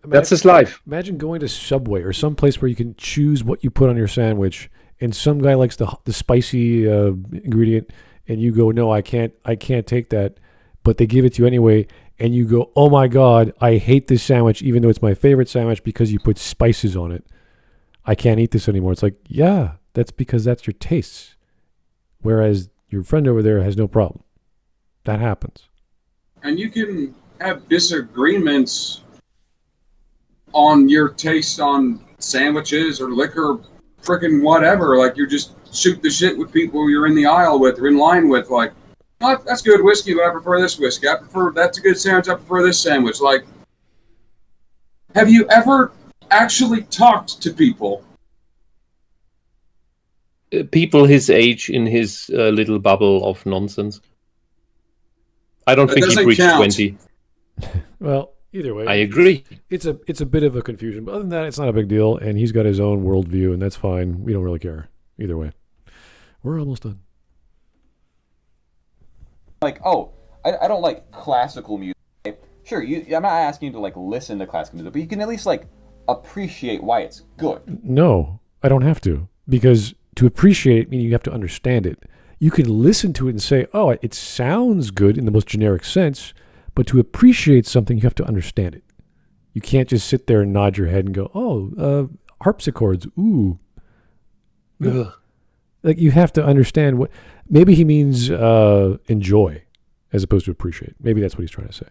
that's his life. Imagine going to Subway or some place where you can choose what you put on your sandwich, and some guy likes the spicy ingredient, and you go, no, I can't take that, but they give it to you anyway, and you go, oh my God, I hate this sandwich, even though it's my favorite sandwich because you put spices on it. I can't eat this anymore. It's like, yeah, that's because that's your tastes, whereas your friend over there has no problem. That happens. And you can have disagreements on your taste on sandwiches or liquor, freaking whatever. Like, you just shoot the shit with people you're in the aisle with or in line with. Like, oh, that's good whiskey, but I prefer this whiskey. That's a good sandwich. I prefer this sandwich. Like, have you ever actually talked to people? People his age in his little bubble of nonsense. I don't think he reached 20. Well, either way, I agree. It's a bit of a confusion, but other than that, it's not a big deal. And he's got his own worldview, and that's fine. We don't really care either way. We're almost done. Like, oh, I don't like classical music. Sure, I'm not asking you to like listen to classical music, but you can at least like appreciate why it's good. No, I don't have to, because to appreciate it means you have to understand it. You can listen to it and say, oh, it sounds good in the most generic sense, but to appreciate something, you have to understand it. You can't just sit there and nod your head and go, oh, harpsichords, ooh. Ugh. Like, you have to understand what, maybe he means enjoy as opposed to appreciate. Maybe that's what he's trying to say.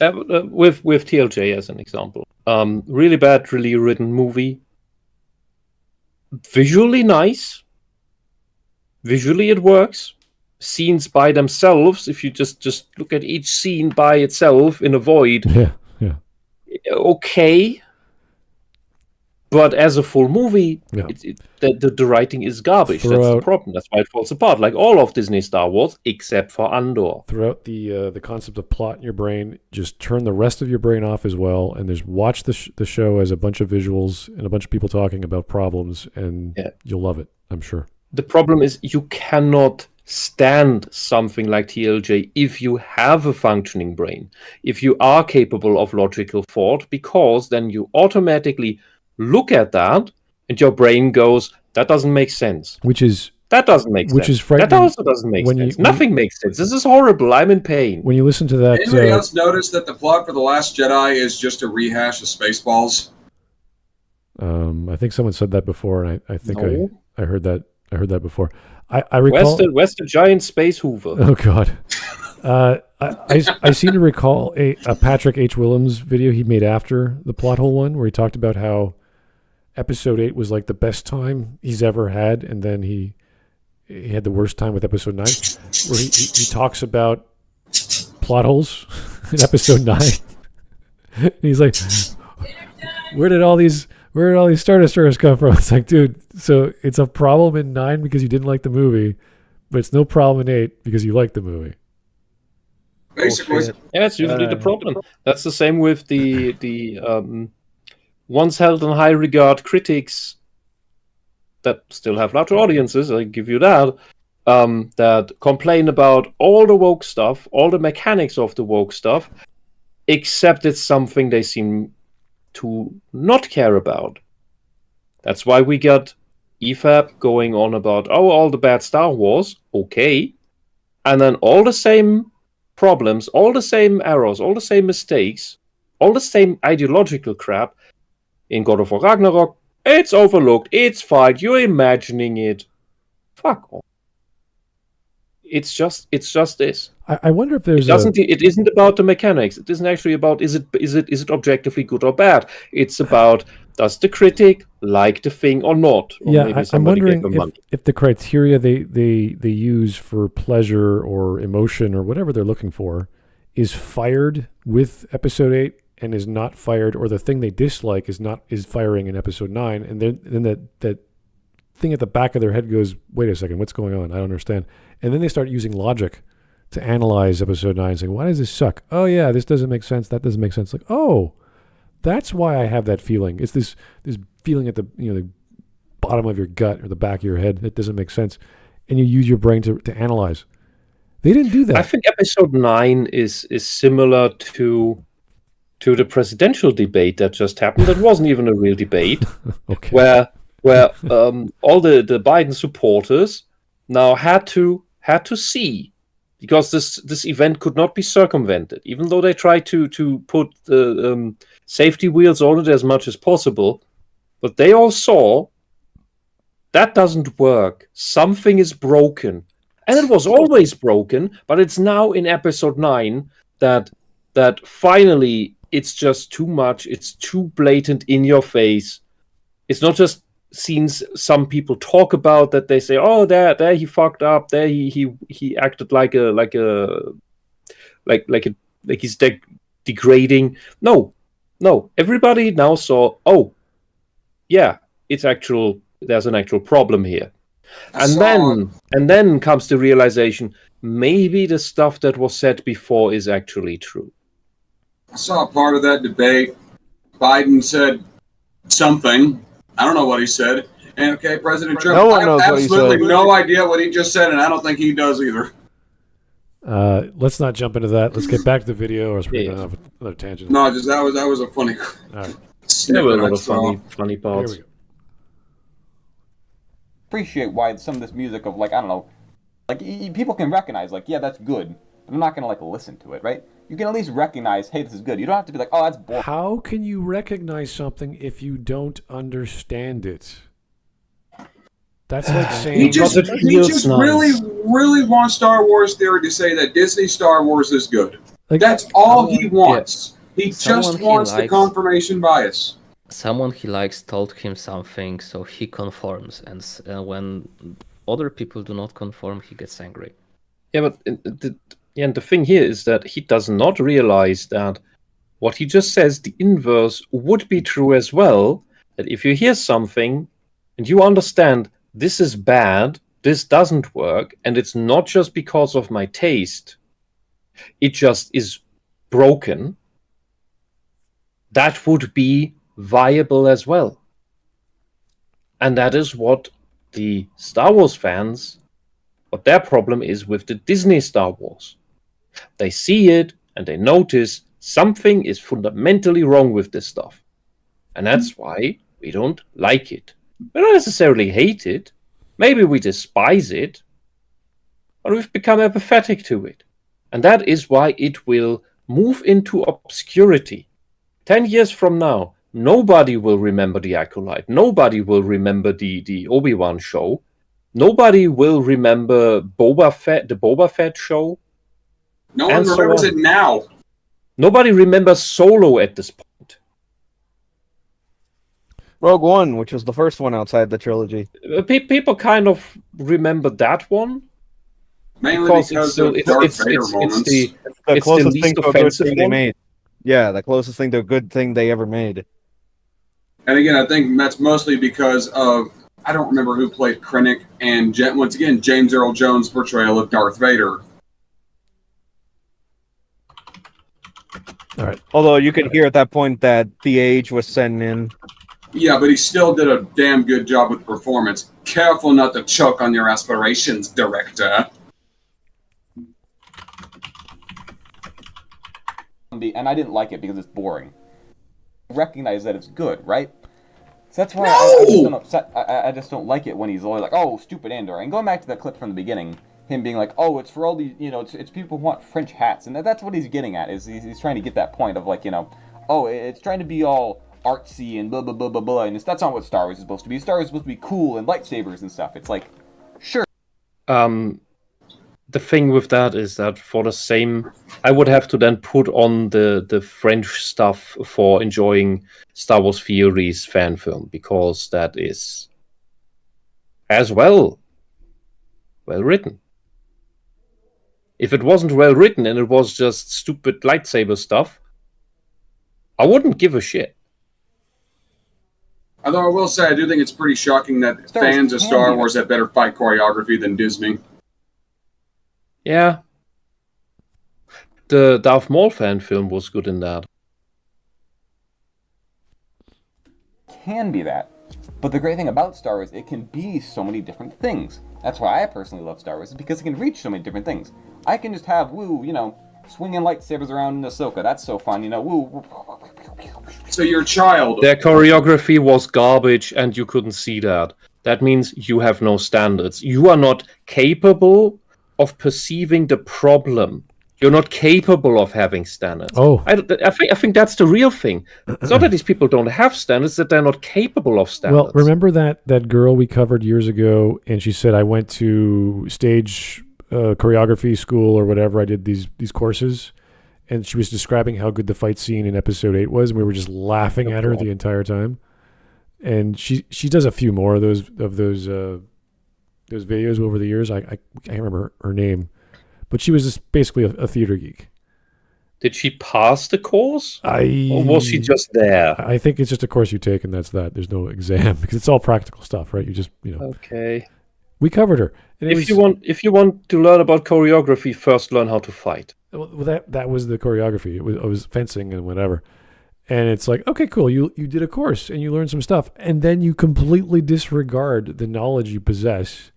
With TLJ as an example. Really badly written movie. Visually nice. Visually it works. Scenes by themselves, if you just look at each scene by itself in a void, yeah. Okay. But as a full movie, the writing is garbage. That's the problem. That's why it falls apart. Like all of Disney Star Wars, except for Andor. Throughout the concept of plot in your brain, just turn the rest of your brain off as well, and just watch the show as a bunch of visuals and a bunch of people talking about problems, and you'll love it, I'm sure. The problem is you cannot stand something like TLJ if you have a functioning brain, if you are capable of logical thought, because then you automatically look at that and your brain goes, that doesn't make sense. Which is That doesn't make Which sense. is frightening. That also doesn't make when sense. you- Nothing makes sense. This is horrible. I'm in pain. When you listen to that, Anybody else notice that the plot for The Last Jedi is just a rehash of Spaceballs? I think someone said that before, and I think No. I heard that. I heard that before. I recall. Where's the giant space hoover? Oh God. I seem to recall a Patrick H. Willems video he made after the plot hole one, where he talked about how episode 8 was like the best time he's ever had, and then he had the worst time with episode 9, where he talks about plot holes in episode 9. And he's like, where did all these Star Destroyers come from? It's like, dude, so it's a problem in 9 because you didn't like the movie, but it's no problem in 8 because you like the movie. Basically, Yeah, that's usually the problem. That's the same with the once held in high regard critics that still have large audiences, I give you that, that complain about all the woke stuff, all the mechanics of the woke stuff, except it's something they seem to not care about. That's why we got EFAP going on about, all the bad Star Wars, okay, and then all the same problems, all the same errors, all the same mistakes, all the same ideological crap in God of War Ragnarok. It's overlooked. It's fine. You're imagining it. Fuck off. It's just this. I wonder if there's It isn't about the mechanics. It isn't actually about is it objectively good or bad. It's about does the critic like the thing or not. Or maybe I'm somebody gave wondering them money. if the criteria they use for pleasure or emotion or whatever they're looking for is fired with episode 8 and is not fired, or the thing they dislike is firing in episode 9, and then that thing at the back of their head goes, wait a second, what's going on? I don't understand. And then they start using logic to analyze episode 9, saying, why does this suck? Oh yeah, this doesn't make sense. That doesn't make sense. Like, oh, that's why I have that feeling. It's this feeling at the bottom of your gut or the back of your head that doesn't make sense, and you use your brain to analyze. They didn't do that. I think episode 9 is similar to the presidential debate that just happened. That wasn't even a real debate. Okay. Where all the Biden supporters now had to see, because this event could not be circumvented, even though they tried to put the safety wheels on it as much as possible. But they all saw that doesn't work. Something is broken. And it was always broken, but it's now in episode 9 that finally it's just too much. It's too blatant in your face. It's not just scenes some people talk about that they say, oh, there he fucked up. There he acted like he's degrading. No. Everybody now saw, oh, yeah, there's an actual problem here. And then comes the realization, maybe the stuff that was said before is actually true. I saw part of that debate. Biden said something. I don't know what he said. And okay, President Trump, No one I knows have what he absolutely said. no idea what he just said, and I don't think he does either. Let's not jump into that. Let's get back to the video, or else we're Yeah. going to have another tangent. No, just that was a funny. All right. There were a lot I of saw. funny Here parts. we go. Appreciate why some of this music of like, I don't know, like people can recognize like, yeah, that's good, but I'm not gonna like listen to it, right? You can at least recognize, hey, this is good. You don't have to be like, oh, that's boring. How can you recognize something if you don't understand it? That's like saying He just Because it feels nice. really wants Star Wars Theory to say that Disney Star Wars is good. like, That's all he wants. He Someone just he wants the likes. confirmation bias. Someone he likes told him something, so he conforms, and when other people do not conform, he gets angry. Yeah, but the thing here is that he does not realize that what he just says, the inverse, would be true as well. That if you hear something and you understand this is bad, this doesn't work, and it's not just because of my taste, it just is broken, that would be viable as well. And that is what the Star Wars fans, what their problem is with the Disney Star Wars. They see it and they notice something is fundamentally wrong with this stuff. And that's why we don't like it. We don't necessarily hate it. Maybe we despise it, but we've become apathetic to it. And that is why it will move into obscurity. 10 years from now, nobody will remember the Acolyte. Nobody will remember the Obi-Wan show. Nobody will remember Boba Fett, the Boba Fett show. No one remembers it now. Nobody remembers Solo at this point. Rogue One, which was the first one outside the trilogy. People kind of remember that one. Mainly because of Darth Vader moments. The It's closest the thing least to a good offensive thing they one. made. Yeah, the closest thing to a good thing they ever made. And again, I think that's mostly because of, I don't remember who played Krennic, and once again, James Earl Jones' portrayal of Darth Vader. All right. Although you could hear at that point that the age was setting in. Yeah, but he still did a damn good job with performance. Careful not to choke on your aspirations, director. And I didn't like it because it's boring. I recognize that it's good, right? So that's why I just don't upset. I just don't like it when he's always like, "Oh, stupid Andor." And going back to that clip from the beginning, him being like, "Oh, it's for all these, it's people who want French hats," and that's what he's getting at. Is he's trying to get that point of like, oh, it's trying to be all artsy and blah blah blah blah blah, and that's not what Star Wars is supposed to be. Star Wars is supposed to be cool and lightsabers and stuff. It's like, sure. The thing with that is that for the same, I would have to then put on the French stuff for enjoying Star Wars Theories fan film, because that is as well written. If it wasn't well written and it was just stupid lightsaber stuff, I wouldn't give a shit. Although I will say, I do think it's pretty shocking that fans of Star Wars have better fight choreography than Disney. Yeah. The Darth Maul fan film was good in that. Can be that. But the great thing about Star Wars, it can be so many different things. That's why I personally love Star Wars, is because it can reach so many different things. I can just have, swinging lightsabers around in Ahsoka. That's so fun, woo. So your child... Their choreography was garbage and you couldn't see that. That means you have no standards. You are not capable of perceiving the problem. You're not capable of having standards. Oh. I think that's the real thing. It's not that these people don't have standards, that they're not capable of standards. Well, remember that girl we covered years ago, and she said, I went to stage choreography school or whatever. I did these courses, and she was describing how good the fight scene in episode 8 was, and we were just laughing at her the entire time. And she does a few more of those videos over the years. I can't remember her name, but she was just basically a theater geek. Did she pass the course? Or was she just there? I think it's just a course you take, and that's that. There's no exam because it's all practical stuff, right? You just Okay. We covered her. And if you want to learn about choreography, first learn how to fight. Well, that was the choreography. It was fencing and whatever. And it's like, okay, cool. You did a course and you learned some stuff, and then you completely disregard the knowledge you possess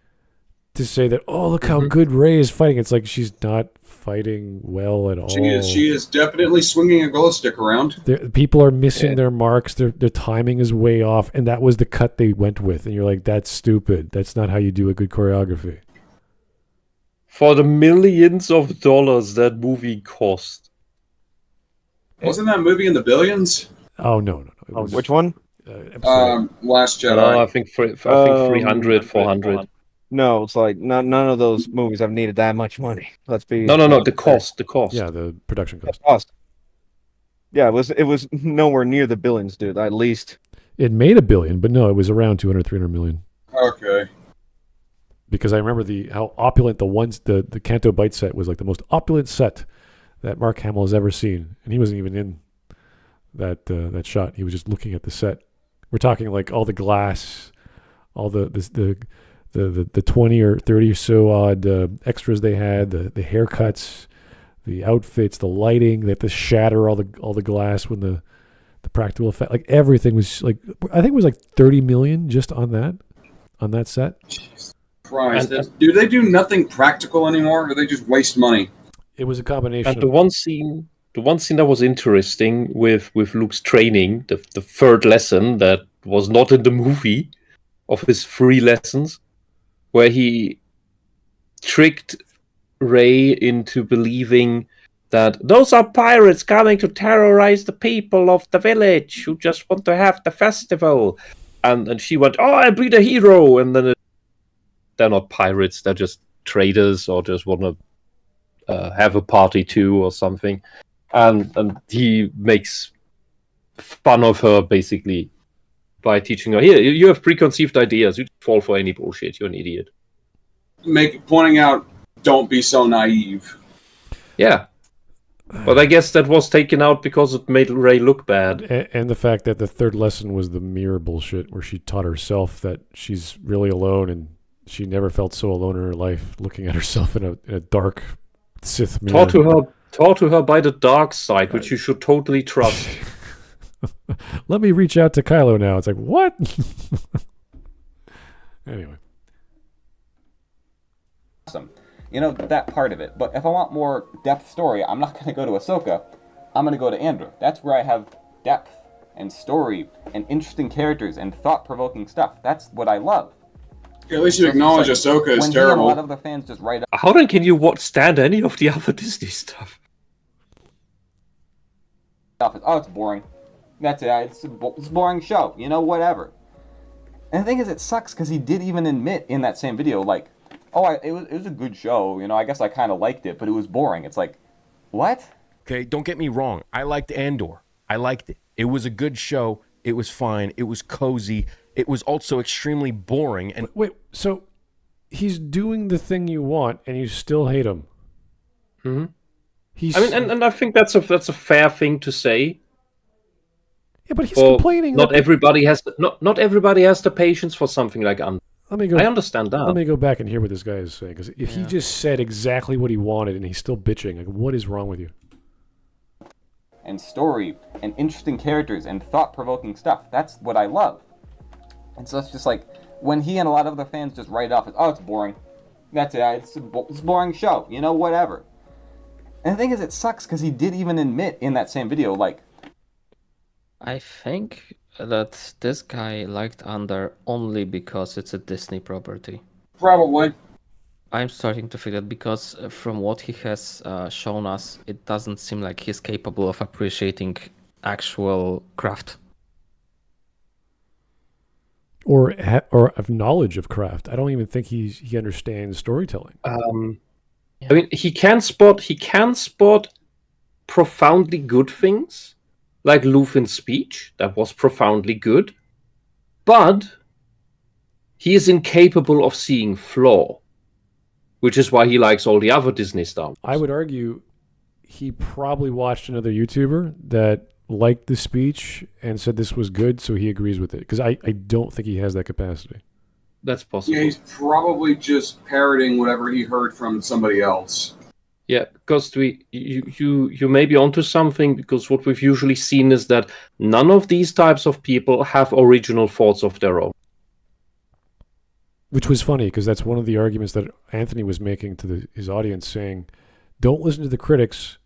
to say that, oh, look how good Rey is fighting. It's like she's not fighting well at all. She is definitely swinging a glow stick around. People are missing their marks. Their timing is way off, and that was the cut they went with. And you're like, that's stupid. That's not how you do a good choreography. For the millions of dollars that movie cost. Wasn't that movie in the billions? Oh, no. It was, Which one? Last Jedi. No, I think 300, 400. No, it's like none of those movies have needed that much money. Let's be No. The cost. Yeah, the production cost. cost. Yeah, it was nowhere near the billions, dude. At least It made $1 billion, but no, it was around 300 million. Okay. Because I remember how opulent the Canto Bite set was, like the most opulent set that Mark Hamill has ever seen, and he wasn't even in that shot. He was just looking at the set. We're talking like all the glass, all the 20 or 30 or so odd extras they had, the haircuts, the outfits, the lighting. They had to shatter all the glass when the practical effect, like everything was like, I think it was like 30 million just on that set. Jesus Christ. Do they do nothing practical anymore, or do they just waste money? It was a combination. And the one scene that was interesting with Luke's training, the third lesson that was not in the movie of his 3 lessons, where he tricked Rey into believing that those are pirates coming to terrorize the people of the village who just want to have the festival. And she went, oh, I'll be the hero. And then they're not pirates, they're just traders or just want to have a party too or something. And he makes fun of her, basically, by teaching her, here, you have preconceived ideas. You fall for any bullshit. You're an idiot. Pointing out, don't be so naive. Yeah. But I guess that was taken out because it made Rey look bad. And the fact that the third lesson was the mirror bullshit, where she taught herself that she's really alone, and she never felt so alone in her life, looking at herself in a dark Sith mirror. Taught to her by the dark side, which you should totally trust. Let me reach out to Kylo now. It's like, what? Anyway. Awesome. That part of it. But if I want more depth story, I'm not going to go to Ahsoka. I'm going to go to Andor. That's where I have depth and story and interesting characters and thought-provoking stuff. That's what I love. Yeah, at least you acknowledge Ahsoka is terrible. A lot of the fans just write up. How then can you stand any of the other Disney stuff? Oh, it's boring. That's it. It's a boring show. Whatever. And the thing is, it sucks because he did even admit in that same video, like, it was a good show. I guess I kind of liked it, but it was boring. It's like, what? Okay, don't get me wrong. I liked Andor. I liked it. It was a good show. It was fine. It was cozy. It was also extremely boring. And wait, so he's doing the thing you want, and you still hate him? Mm-hmm. And I think that's a fair thing to say. Yeah, but he's complaining. Not everybody has the patience for something like Andor. I understand that. Let me go back and hear what this guy is saying, because if he just said exactly what he wanted and he's still bitching, like, what is wrong with you? And story and interesting characters and thought-provoking stuff. That's what I love. And so it's just like, when he and a lot of other fans just write it off as, it's boring. That's it. It's a boring show. Whatever. And the thing is, it sucks because he did even admit in that same video, like, I think that this guy liked Andor only because it's a Disney property. Probably. I'm starting to feel that because from what he has shown us, it doesn't seem like he's capable of appreciating actual craft. Or of knowledge of craft. I don't even think he understands storytelling. He can spot profoundly good things, like Lufin's speech. That was profoundly good. But he is incapable of seeing flaw, which is why he likes all the other Disney stuff. I would argue he probably watched another YouTuber that liked the speech and said this was good, so he agrees with it. Because I don't think he has that capacity. That's possible. Yeah, he's probably just parroting whatever he heard from somebody else. Yeah, because you may be onto something, because what we've usually seen is that none of these types of people have original thoughts of their own. Which was funny, because that's one of the arguments that Anthony was making to his audience, saying, don't listen to the critics,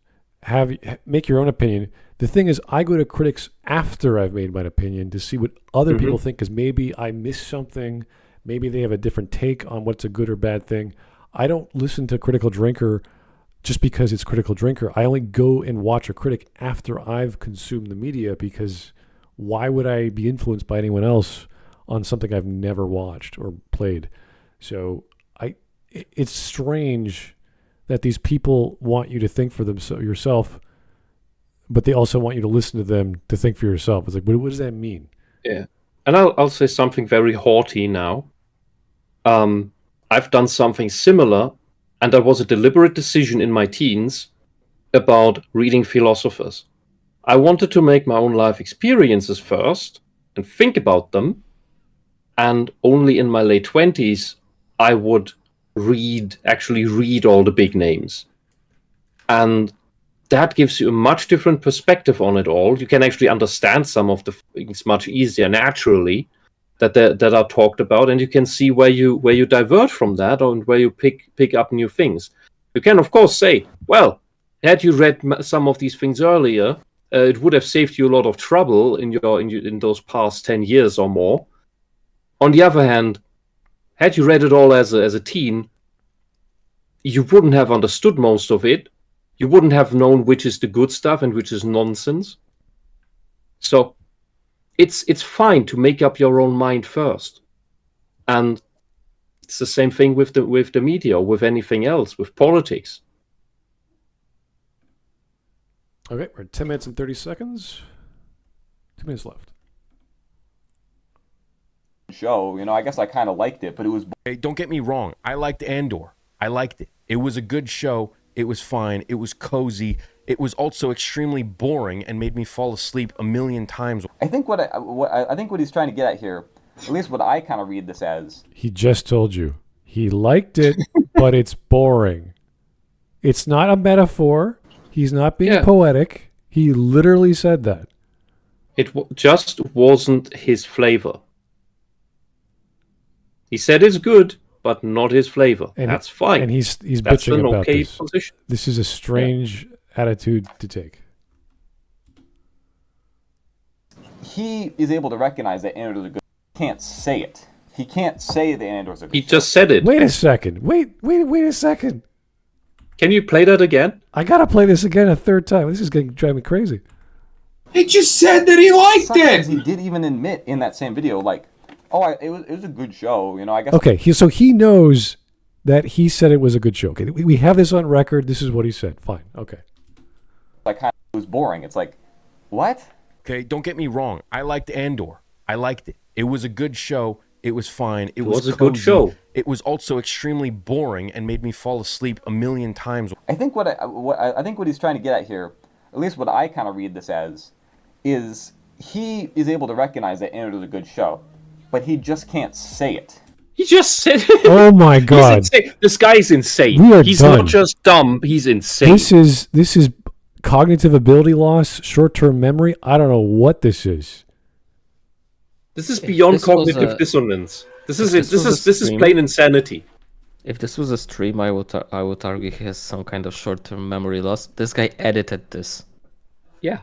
make your own opinion. The thing is, I go to critics after I've made my opinion to see what other people think, because maybe I missed something, maybe they have a different take on what's a good or bad thing. I don't listen to Critical Drinker just because it's Critical Drinker. I only go and watch a critic after I've consumed the media, because why would I be influenced by anyone else on something I've never watched or played? So it's strange that these people want you to think for yourself, but they also want you to listen to them to think for yourself. It's like, what does that mean? Yeah. And I'll say something very haughty now. I've done something similar, and that was a deliberate decision in my teens about reading philosophers. I wanted to make my own life experiences first and think about them, and only in my late 20s I would actually read all the big names. And that gives you a much different perspective on it all. You can actually understand some of the things much easier naturally that are talked about, and you can see where you diverge from that, or where you pick up new things. You can, of course, say, well, had you read some of these things earlier, it would have saved you a lot of trouble in those past 10 years or more. On the other hand, had you read it all as a teen, you wouldn't have understood most of it. You wouldn't have known which is the good stuff and which is nonsense. So it's fine to make up your own mind first. And it's the same thing with the media or with anything else, with politics. Okay, we're at 10 minutes and 30 seconds. 2 minutes left. Show, I guess I kind of liked it, but it was. Hey, don't get me wrong. I liked Andor. I liked it. It was a good show. It was fine. It was cozy. It was also extremely boring and made me fall asleep a million times. I think what he's trying to get at here, at least what I kind of read this as. He just told you. He liked it, but it's boring. It's not a metaphor. He's not being poetic. He literally said that. It just wasn't his flavor. He said it's good, but not his flavor. And that's fine. And he's That's bitching an about okay this. position. This is a strange attitude to take. He is able to recognize that Andor's a good. He can't say it. He can't say that Andor's a good. He just said it. Wait a second. Wait a second. Can you play that again? I gotta play this again a third time. This is gonna drive me crazy. He just said that he liked Sometimes it. he did even admit in that same video, like, it was a good show. I guess. Okay, so he knows that he said it was a good show. Okay, we have this on record. This is what he said. Fine. Okay. Like, kind of, it was boring. It's like, what? Okay, don't get me wrong. I liked Andor. I liked it. It was a good show. It was fine. It was a good cozy. show. It was also extremely boring and made me fall asleep a million times. I think what he's trying to get at here, at least what I kind of read this as, is he is able to recognize that Andor is a good show, but he just can't say it. He just said it. Oh my God! This guy's insane. We are He's done. not just dumb. He's insane. This is cognitive ability loss, short-term memory. I don't know what this is. This is beyond this was cognitive dissonance. This is this was a this is stream- plain insanity. If this was a stream, I would argue he has some kind of short-term memory loss. This guy edited this. Yeah.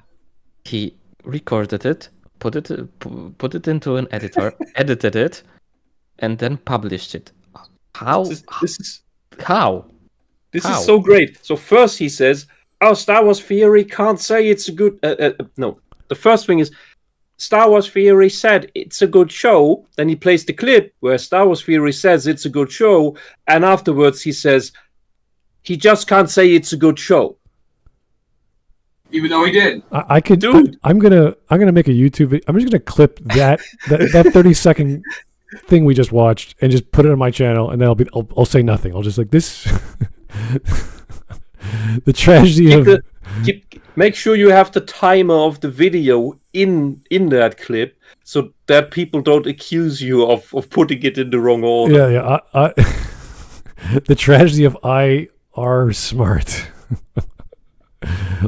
He recorded it, put it into an editor, edited it, and then published it. How? This is How? This How? is so great. So first he says, "Oh, Star Wars Theory can't say it's a good." No, the first thing is, Star Wars Theory said it's a good show. Then he plays the clip where Star Wars Theory says it's a good show, and afterwards he says, he just can't say it's a good show. Even though he did. I could. Dude. I'm gonna make a YouTube video. I'm just gonna clip that 30-second thing we just watched and just put it on my channel, and then I'll say nothing. I'll just like this. The tragedy of. Make sure you have the timer of the video in that clip, so that people don't accuse you of putting it in the wrong order. Yeah. The tragedy of IARESMART.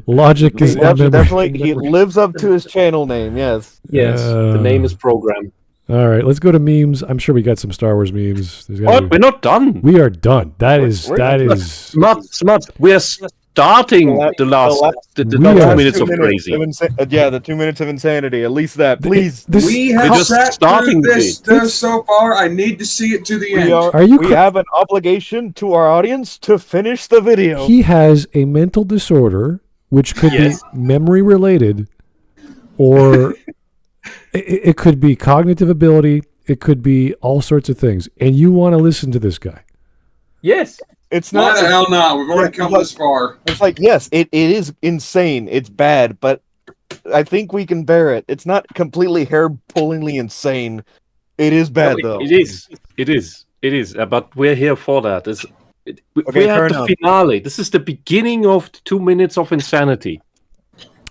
Logic is Definitely, he lives up to his channel name. Yes. Yes, the name is program. All right, let's go to memes. I'm sure we got some Star Wars memes. What? We're not done. We are done. That is Smart. We're starting the last 2 minutes of crazy. The 2 minutes of insanity. At least that, please. We have just sat starting through this so far. I need to see it to the end. We have an obligation to our audience to finish the video. He has a mental disorder, which could be memory related, or it could be cognitive ability. It could be all sorts of things. And you want to listen to this guy. Yes. It's not. Why the hell not? We've already come this far. It's like, yes, it is insane. It's bad, but I think we can bear it. It's not completely hair-pullingly insane. It is bad, though. It is. But we're here for that. We're at the enough. finale. This is the beginning of the 2 minutes of insanity.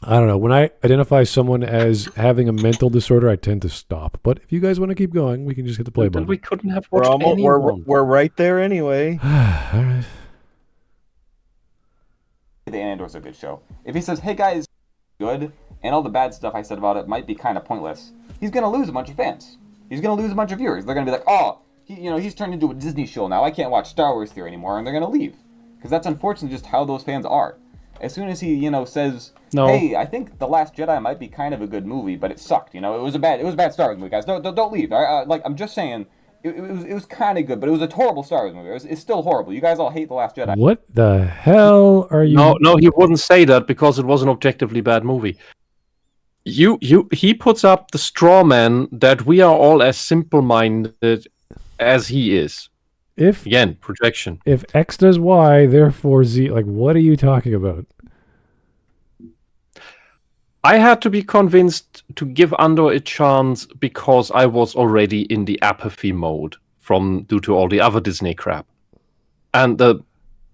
I don't know. When I identify someone as having a mental disorder, I tend to stop. But if you guys want to keep going, we can just hit the play button. We couldn't have watched anyone. We're right there anyway. All right. The Andor's a good show. If he says, "Hey guys, good," and all the bad stuff I said about it might be kind of pointless, he's gonna lose a bunch of fans. He's gonna lose a bunch of viewers. They're gonna be like, "Oh, he's turned into a Disney show now. I can't watch Star Wars Theory anymore," and they're gonna leave because that's unfortunately just how those fans are. As soon as he, says, No. "Hey, I think The Last Jedi might be kind of a good movie, but it sucked. It was a bad Star Wars movie, guys. Don't leave." I'm just saying, it was kind of good, but it was a horrible Star Wars movie. It's still horrible. You guys all hate The Last Jedi. What the hell are you? No, he wouldn't say that because it was an objectively bad movie. He puts up the straw man that we are all as simple-minded as he is. Again, projection. If X does Y, therefore Z. Like, what are you talking about? I had to be convinced to give Andor a chance because I was already in the apathy mode due to all the other Disney crap, and the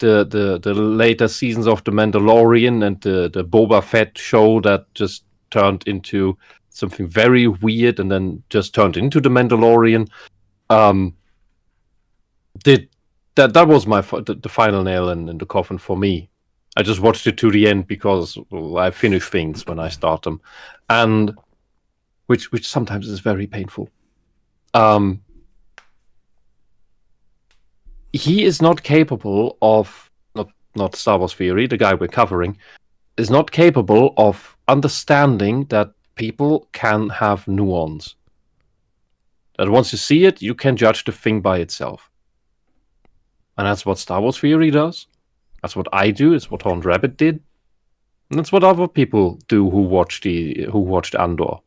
later seasons of The Mandalorian and the Boba Fett show that just turned into something very weird and then just turned into The Mandalorian. That was the final nail in the coffin for me. I just watched it to the end because I finish things when I start them, and which sometimes is very painful. He is not capable of not Star Wars Theory, the guy we're covering, is not capable of understanding that people can have nuance. That once you see it, you can judge the thing by itself. And that's what Star Wars Theory does. That's what I do. It's what Horned Rabbit did. And that's what other people do who watched Andor.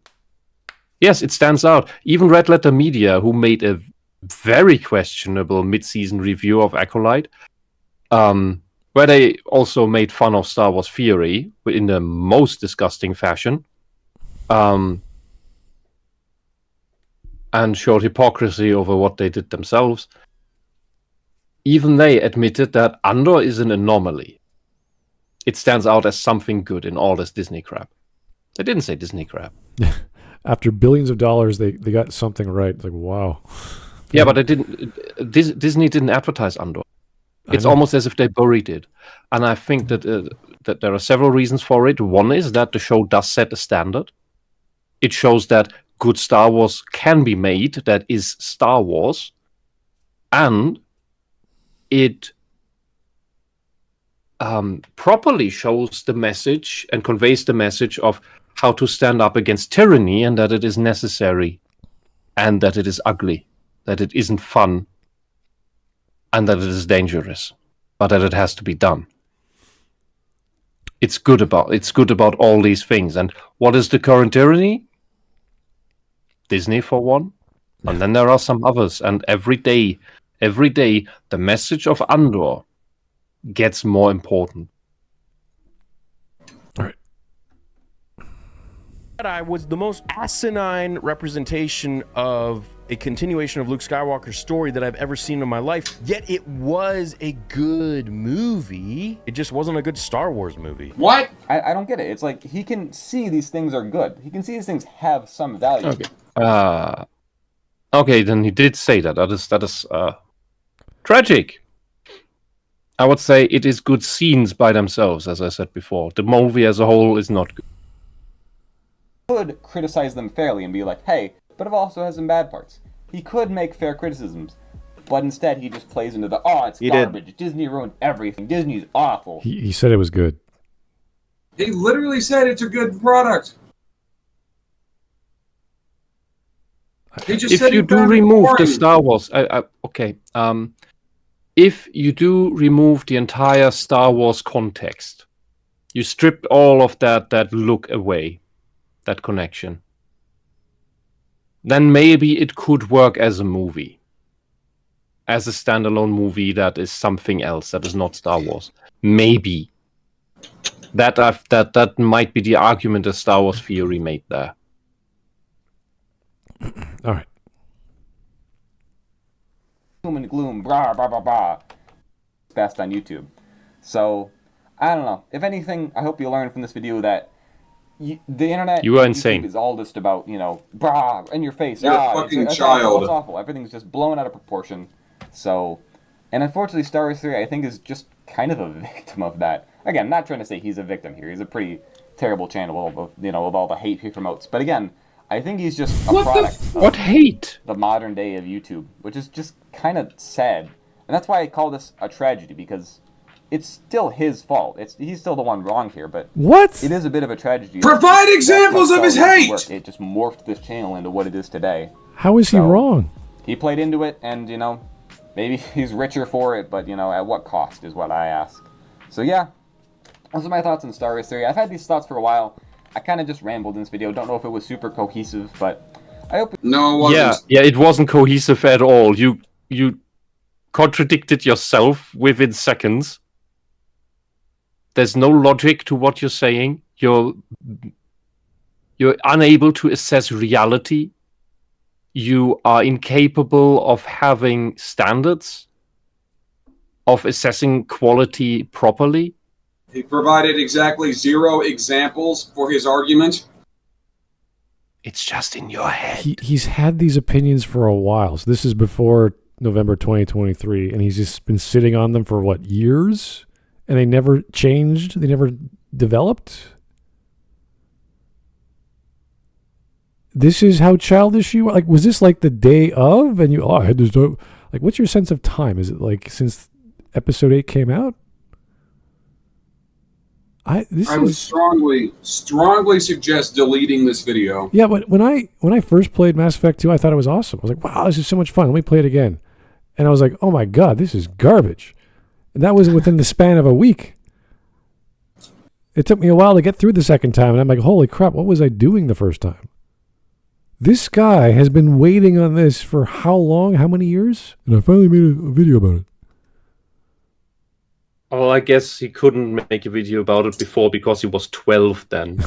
Yes, it stands out. Even Red Letter Media, who made a very questionable mid-season review of Acolyte, where they also made fun of Star Wars Theory in the most disgusting fashion, and showed hypocrisy over what they did themselves. Even they admitted that Andor is an anomaly. It stands out as something good in all this Disney crap. They didn't say Disney crap. After billions of dollars, they got something right. It's like, wow. Yeah, but Disney didn't advertise Andor. It's almost as if they buried it. And I think that there are several reasons for it. One is that the show does set a standard. It shows that good Star Wars can be made that is Star Wars. And it properly shows the message and conveys the message of how to stand up against tyranny, and that it is necessary, and that it is ugly, that it isn't fun, and that it is dangerous, but that it has to be done. It's good about all these things. And what is the current tyranny? Disney, for one. And then there are some others, and every day, the message of Andor gets more important. All right. Jedi was the most asinine representation of a continuation of Luke Skywalker's story that I've ever seen in my life. Yet it was a good movie. It just wasn't a good Star Wars movie. What? I don't get it. It's like he can see these things are good. He can see these things have some value. Okay. Okay, then he did say that. That is tragic. I would say it is good scenes by themselves, as I said before. The movie as a whole is not good. Could criticize them fairly and be like, hey, but it also has some bad parts. He could make fair criticisms, but instead he just plays into it's garbage. Disney ruined everything. Disney's awful. He said it was good. He literally said it's a good product. He just said if you do remove the Star Wars, if you do remove the entire Star Wars context, you strip all of that look away, that connection, then maybe it could work as a movie, as a standalone movie that is something else, that is not Star Wars. Maybe that might be the argument that Star Wars Theory made there. All right. Doom and gloom, blah, blah, blah, blah. Best on YouTube. So, I don't know. If anything, I hope you learned from this video that the internet you are insane. is all just about, brah, in your face. You're a fucking child. It's awful. Everything's just blown out of proportion. So, and unfortunately, Star Wars Theory, I think, is just kind of a victim of that. Again, not trying to say he's a victim here. He's a pretty terrible channel, with all the hate he promotes. But again, I think he's just a product What hate? The modern day of YouTube, which is just kind of sad. And that's why I call this a tragedy, because it's still his fault. He's still the one wrong here, but What? it is a bit of a tragedy. Provide examples of his hate! It just morphed this channel into what it is today. How is he wrong? he played into it, and maybe he's richer for it, but at what cost is what I ask. So yeah, those are my thoughts on Star Wars Theory. I've had these thoughts for a while. I kind of just rambled in this video. Don't know if it was super cohesive, but I hope. No, it wasn't. Yeah, it wasn't cohesive at all. You contradicted yourself within seconds. There's no logic to what you're saying. You're unable to assess reality. You are incapable of having standards, of assessing quality properly. He provided exactly 0 examples for his argument. It's just in your head. He's had these opinions for a while. So this is before November 2023, and he's just been sitting on them for what, years? And they never changed? They never developed? This is how childish you are? Like, was this like the day of? And I had this. Like, what's your sense of time? Is it like since episode 8 came out? I would strongly suggest deleting this video. Yeah, but when I first played Mass Effect 2, I thought it was awesome. I was like, wow, this is so much fun. Let me play it again. And I was like, oh my God, this is garbage. And that was within the span of a week. It took me a while to get through the second time, and I'm like, holy crap, what was I doing the first time? This guy has been waiting on this for how long? How many years? And I finally made a video about it. Well, I guess he couldn't make a video about it before because he was 12 then.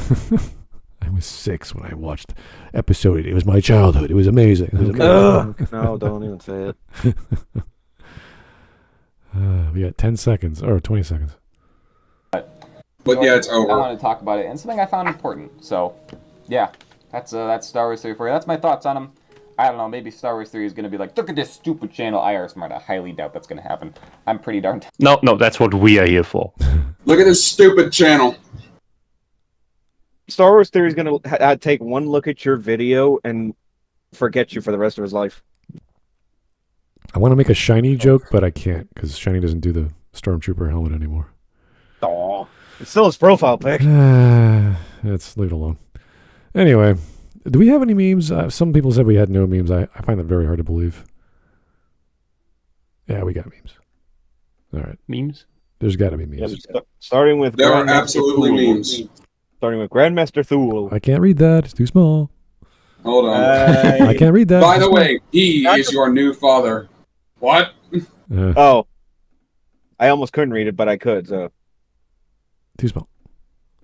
I was 6 when I watched episode 8. It was my childhood. It was amazing. It was amazing. No, don't even say it. We got 10 seconds, or 20 seconds. But yeah, it's over. I wanted to talk about it, and something I found important. So, yeah, that's Star Wars Theory for you. That's my thoughts on them. I don't know, maybe Star Wars Theory is going to be like, look at this stupid channel, IARESMART. I highly doubt that's going to happen. I'm pretty darn... No, that's what we are here for. Look at this stupid channel. Star Wars Theory is going to take one look at your video and forget you for the rest of his life. I want to make a Shiny joke, but I can't, because Shiny doesn't do the Stormtrooper helmet anymore. Aw. It's still his profile pic. Let's leave it alone. Anyway, do we have any memes? Some people said we had no memes. I find that very hard to believe. Yeah, we got memes. All right. Memes? There's got to be memes. Yeah, starting with There are Grandmaster absolutely Thule. memes. Starting with Grandmaster Thule. I can't read that. It's too small. Hold on. I can't read that. By the way, he is your new father. What? Oh. I almost couldn't read it, but I could, so... Too small.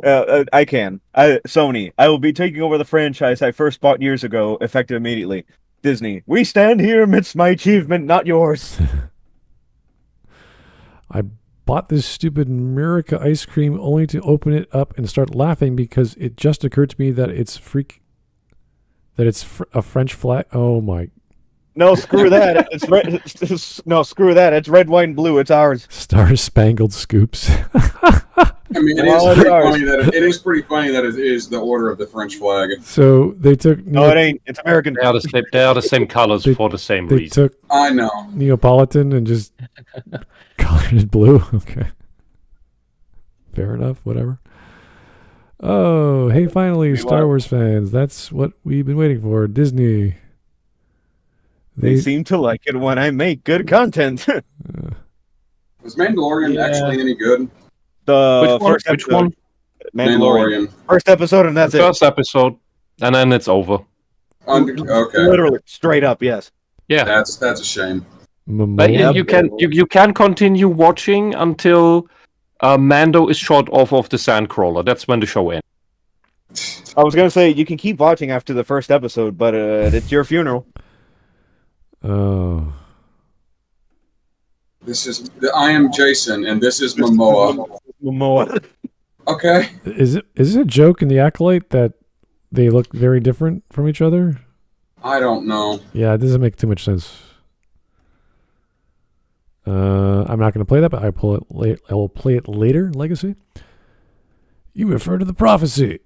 I can. Sony, I will be taking over the franchise I first bought years ago, effective immediately. Disney, we stand here amidst my achievement, not yours. I bought this stupid Miraca ice cream only to open it up and start laughing because it just occurred to me that it's a French flag. Oh my. No, screw that. It's red. No, screw that. It's red, white, and blue. It's ours. Star Spangled Scoops. I mean, it is pretty funny that it is the order of the French flag. So they took... No, it ain't. It's American. They are the same colors for the same They reason. took I know. Neapolitan and just colored it blue. Okay. Fair enough. Whatever. Oh, hey, finally, Star Wars fans. That's what we've been waiting for. Disney. They seem to like it when I make good content. Was Mandalorian actually any good? The first Which episode. one? Mandalorian. First episode, and that's the first episode, and then it's over. Okay. Literally, straight up, yes. Yeah, That's a shame. but you can continue watching until Mando is shot off of the Sandcrawler. That's when the show ends. I was gonna say you can keep watching after the first episode, but it's your funeral. Oh. I am Jason, and this is Momoa. Momoa. Okay. Is it a joke in the Acolyte that they look very different from each other? I don't know. Yeah, it doesn't make too much sense. I'm not going to play that, but I will play it later. Legacy. You refer to the prophecy.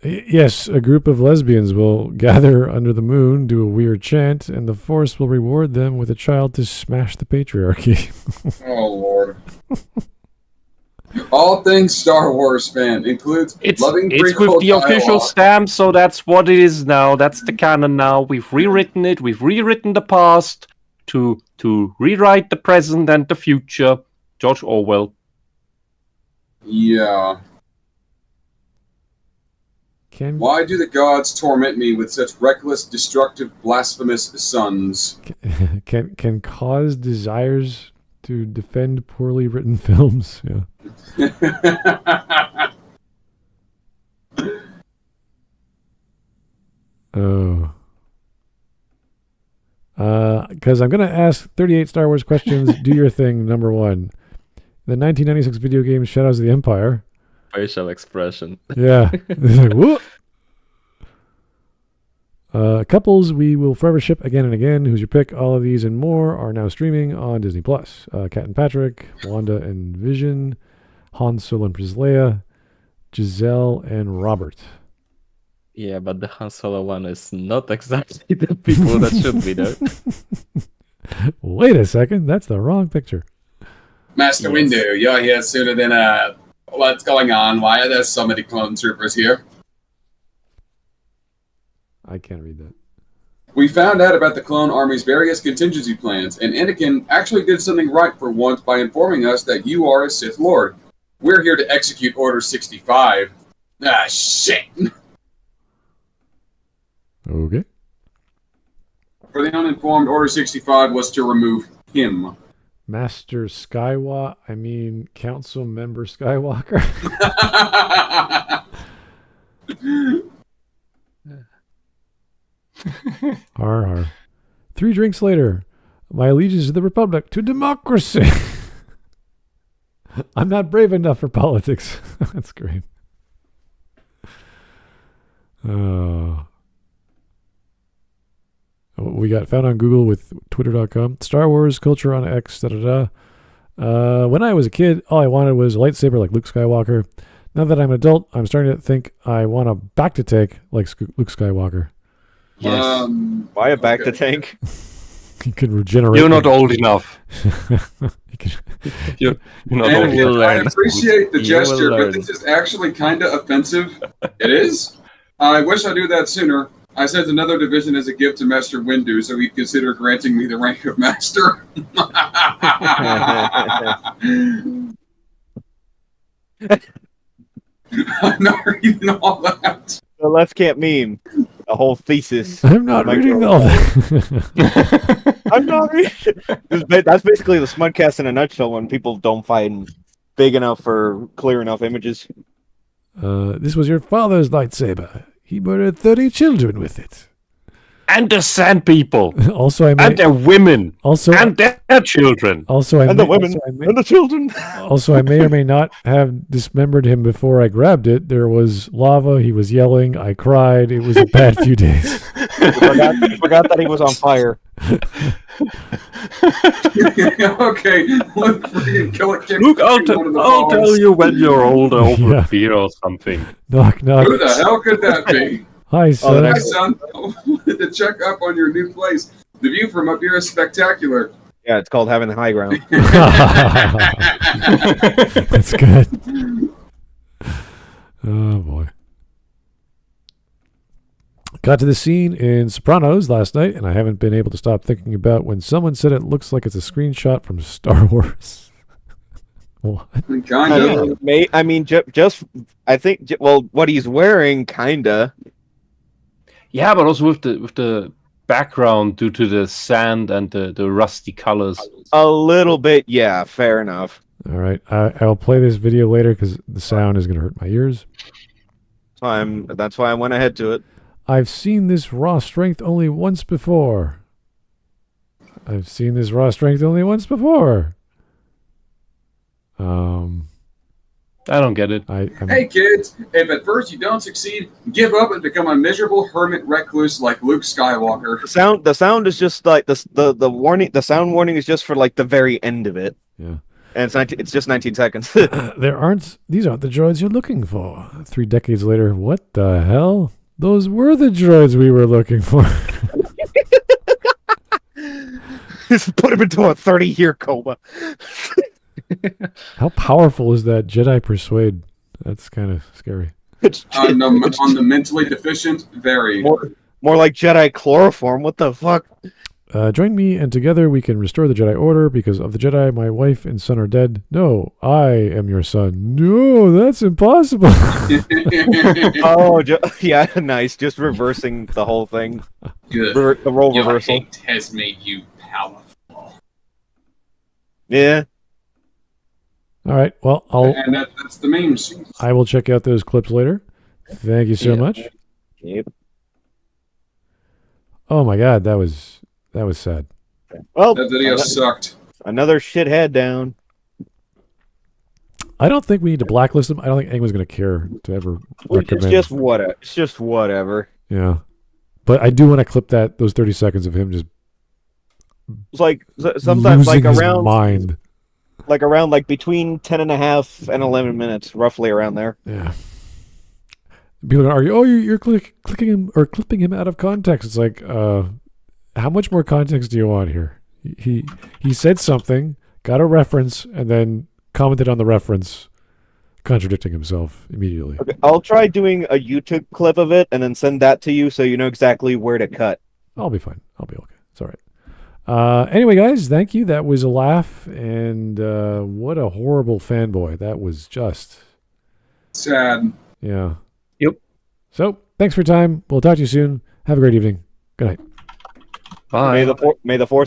Yes, a group of lesbians will gather under the moon, do a weird chant, and the Force will reward them with a child to smash the patriarchy. Oh, Lord. All things Star Wars fan includes loving It's prequel with the official dialogue. stamp, so that's what it is now. That's the canon now. We've rewritten it. We've rewritten the past to rewrite the present and the future. George Orwell. Yeah. Why do the gods torment me with such reckless, destructive, blasphemous sons? Can cause desires to defend poorly written films. Yeah. Oh. Because I'm going to ask 38 Star Wars questions. Do your thing, number one. The 1996 video game Shadows of the Empire. Facial expression. Yeah. It's like, whoop. Couples we will forever ship again and again. Who's your pick? All of these and more are now streaming on Disney+. Kat and Patrick, Wanda and Vision, Han Solo and Princess Leia, Giselle and Robert. Yeah, but the Han Solo one is not exactly the people that should be there. Wait a second, that's the wrong picture. Master Windu, you're here sooner than what's going on? Why are there so many clone troopers here? I can't read that. We found out about the clone army's various contingency plans, and Anakin actually did something right for once by informing us that you are a Sith Lord. We're here to execute Order 65. Ah, shit! Okay. For the uninformed, Order 65 was to remove him. Master Council Member Skywalker. Har. 3 drinks later. My allegiance to the Republic, to democracy. I'm not brave enough for politics. That's great. We got found on Google with Twitter.com. Star Wars culture on X. When I was a kid, all I wanted was a lightsaber like Luke Skywalker. Now that I'm an adult, I'm starting to think I want a back to tank like Luke Skywalker. Yes. Why a back to tank? He could regenerate. You're not old enough. You're not old And enough. I appreciate the You gesture, will but learn. this is actually kind of offensive. It is? I wish I knew that sooner. I sent another division as a gift to Master Windu, so he'd consider granting me the rank of Master. I'm not reading all that. The left can't meme. A whole thesis. I'm not reading all that. I'm not reading. That's basically the Smudcast in a nutshell when people don't find big enough or clear enough images. This was your father's lightsaber. He murdered 30 children with it. And the Sand People. Also, And their women. Also, And their children. And the women. And the children. Also, I may or may not have dismembered him before I grabbed it. There was lava. He was yelling. I cried. It was a bad few days. You forgot that he was on fire. Okay, look, freaking kill it. Luke, I'll tell you when you're older over Yeah. a beer or something. Knock, knock. Who the hell could that be? Hi, son. Hi, son. I wanted to check up on your new place. The view from up here is spectacular. Yeah, it's called having the high ground. That's good. Oh, boy. Got to the scene in Sopranos last night, and I haven't been able to stop thinking about when someone said it looks like it's a screenshot from Star Wars. What? Kind of. I mean, just I think. Well, what he's wearing, kinda. Yeah, but also with the background due to the sand and the rusty colors. A little bit, yeah. Fair enough. All right. I'll play this video later because the sound is going to hurt my ears. That's why I went ahead to it. I've seen this raw strength only once before. I don't get it. Hey kids, if at first you don't succeed, give up and become a miserable hermit recluse like Luke Skywalker. The sound is just like the warning. The sound warning is just for like the very end of it. Yeah. And it's just 19 seconds. These aren't the droids you're looking for. 3 decades later, what the hell? Those were the droids we were looking for. Just put him into a 30-year coma. How powerful is that Jedi Persuade? That's kind of scary. It's On the mentally deficient, very. more like Jedi chloroform. What the fuck? Join me, and together we can restore the Jedi Order. Because of the Jedi, my wife and son are dead. No, I am your son. No, that's impossible. Oh, yeah, nice. Just reversing the whole thing. Good. The role Your reversal. hate has made you powerful. Yeah. All right. Well, And that's the meme scene. I will check out those clips later. Thank you so much. Yep. Oh my God, that was sad. Well, That video sucked. another shithead down. I don't think we need to blacklist him. I don't think anyone's going to care to ever recommend. It's just whatever. Yeah, but I do want to clip those 30 seconds of him just It's like sometimes losing like his around mind. like between 10.5 and 11 minutes, roughly around there. Yeah. People are going to argue, oh, you're clicking him or clipping him out of context. It's like, how much more context do you want here? He said something, got a reference, and then commented on the reference, contradicting himself immediately. Okay, I'll try doing a YouTube clip of it and then send that to you so you know exactly where to cut. I'll be fine. I'll be okay. It's all right. Anyway, guys, thank you. That was a laugh, and what a horrible fanboy. That was just Sad. yeah. Yep. So thanks for your time. We'll talk to you soon. Have a great evening. Good night. Bye. May the force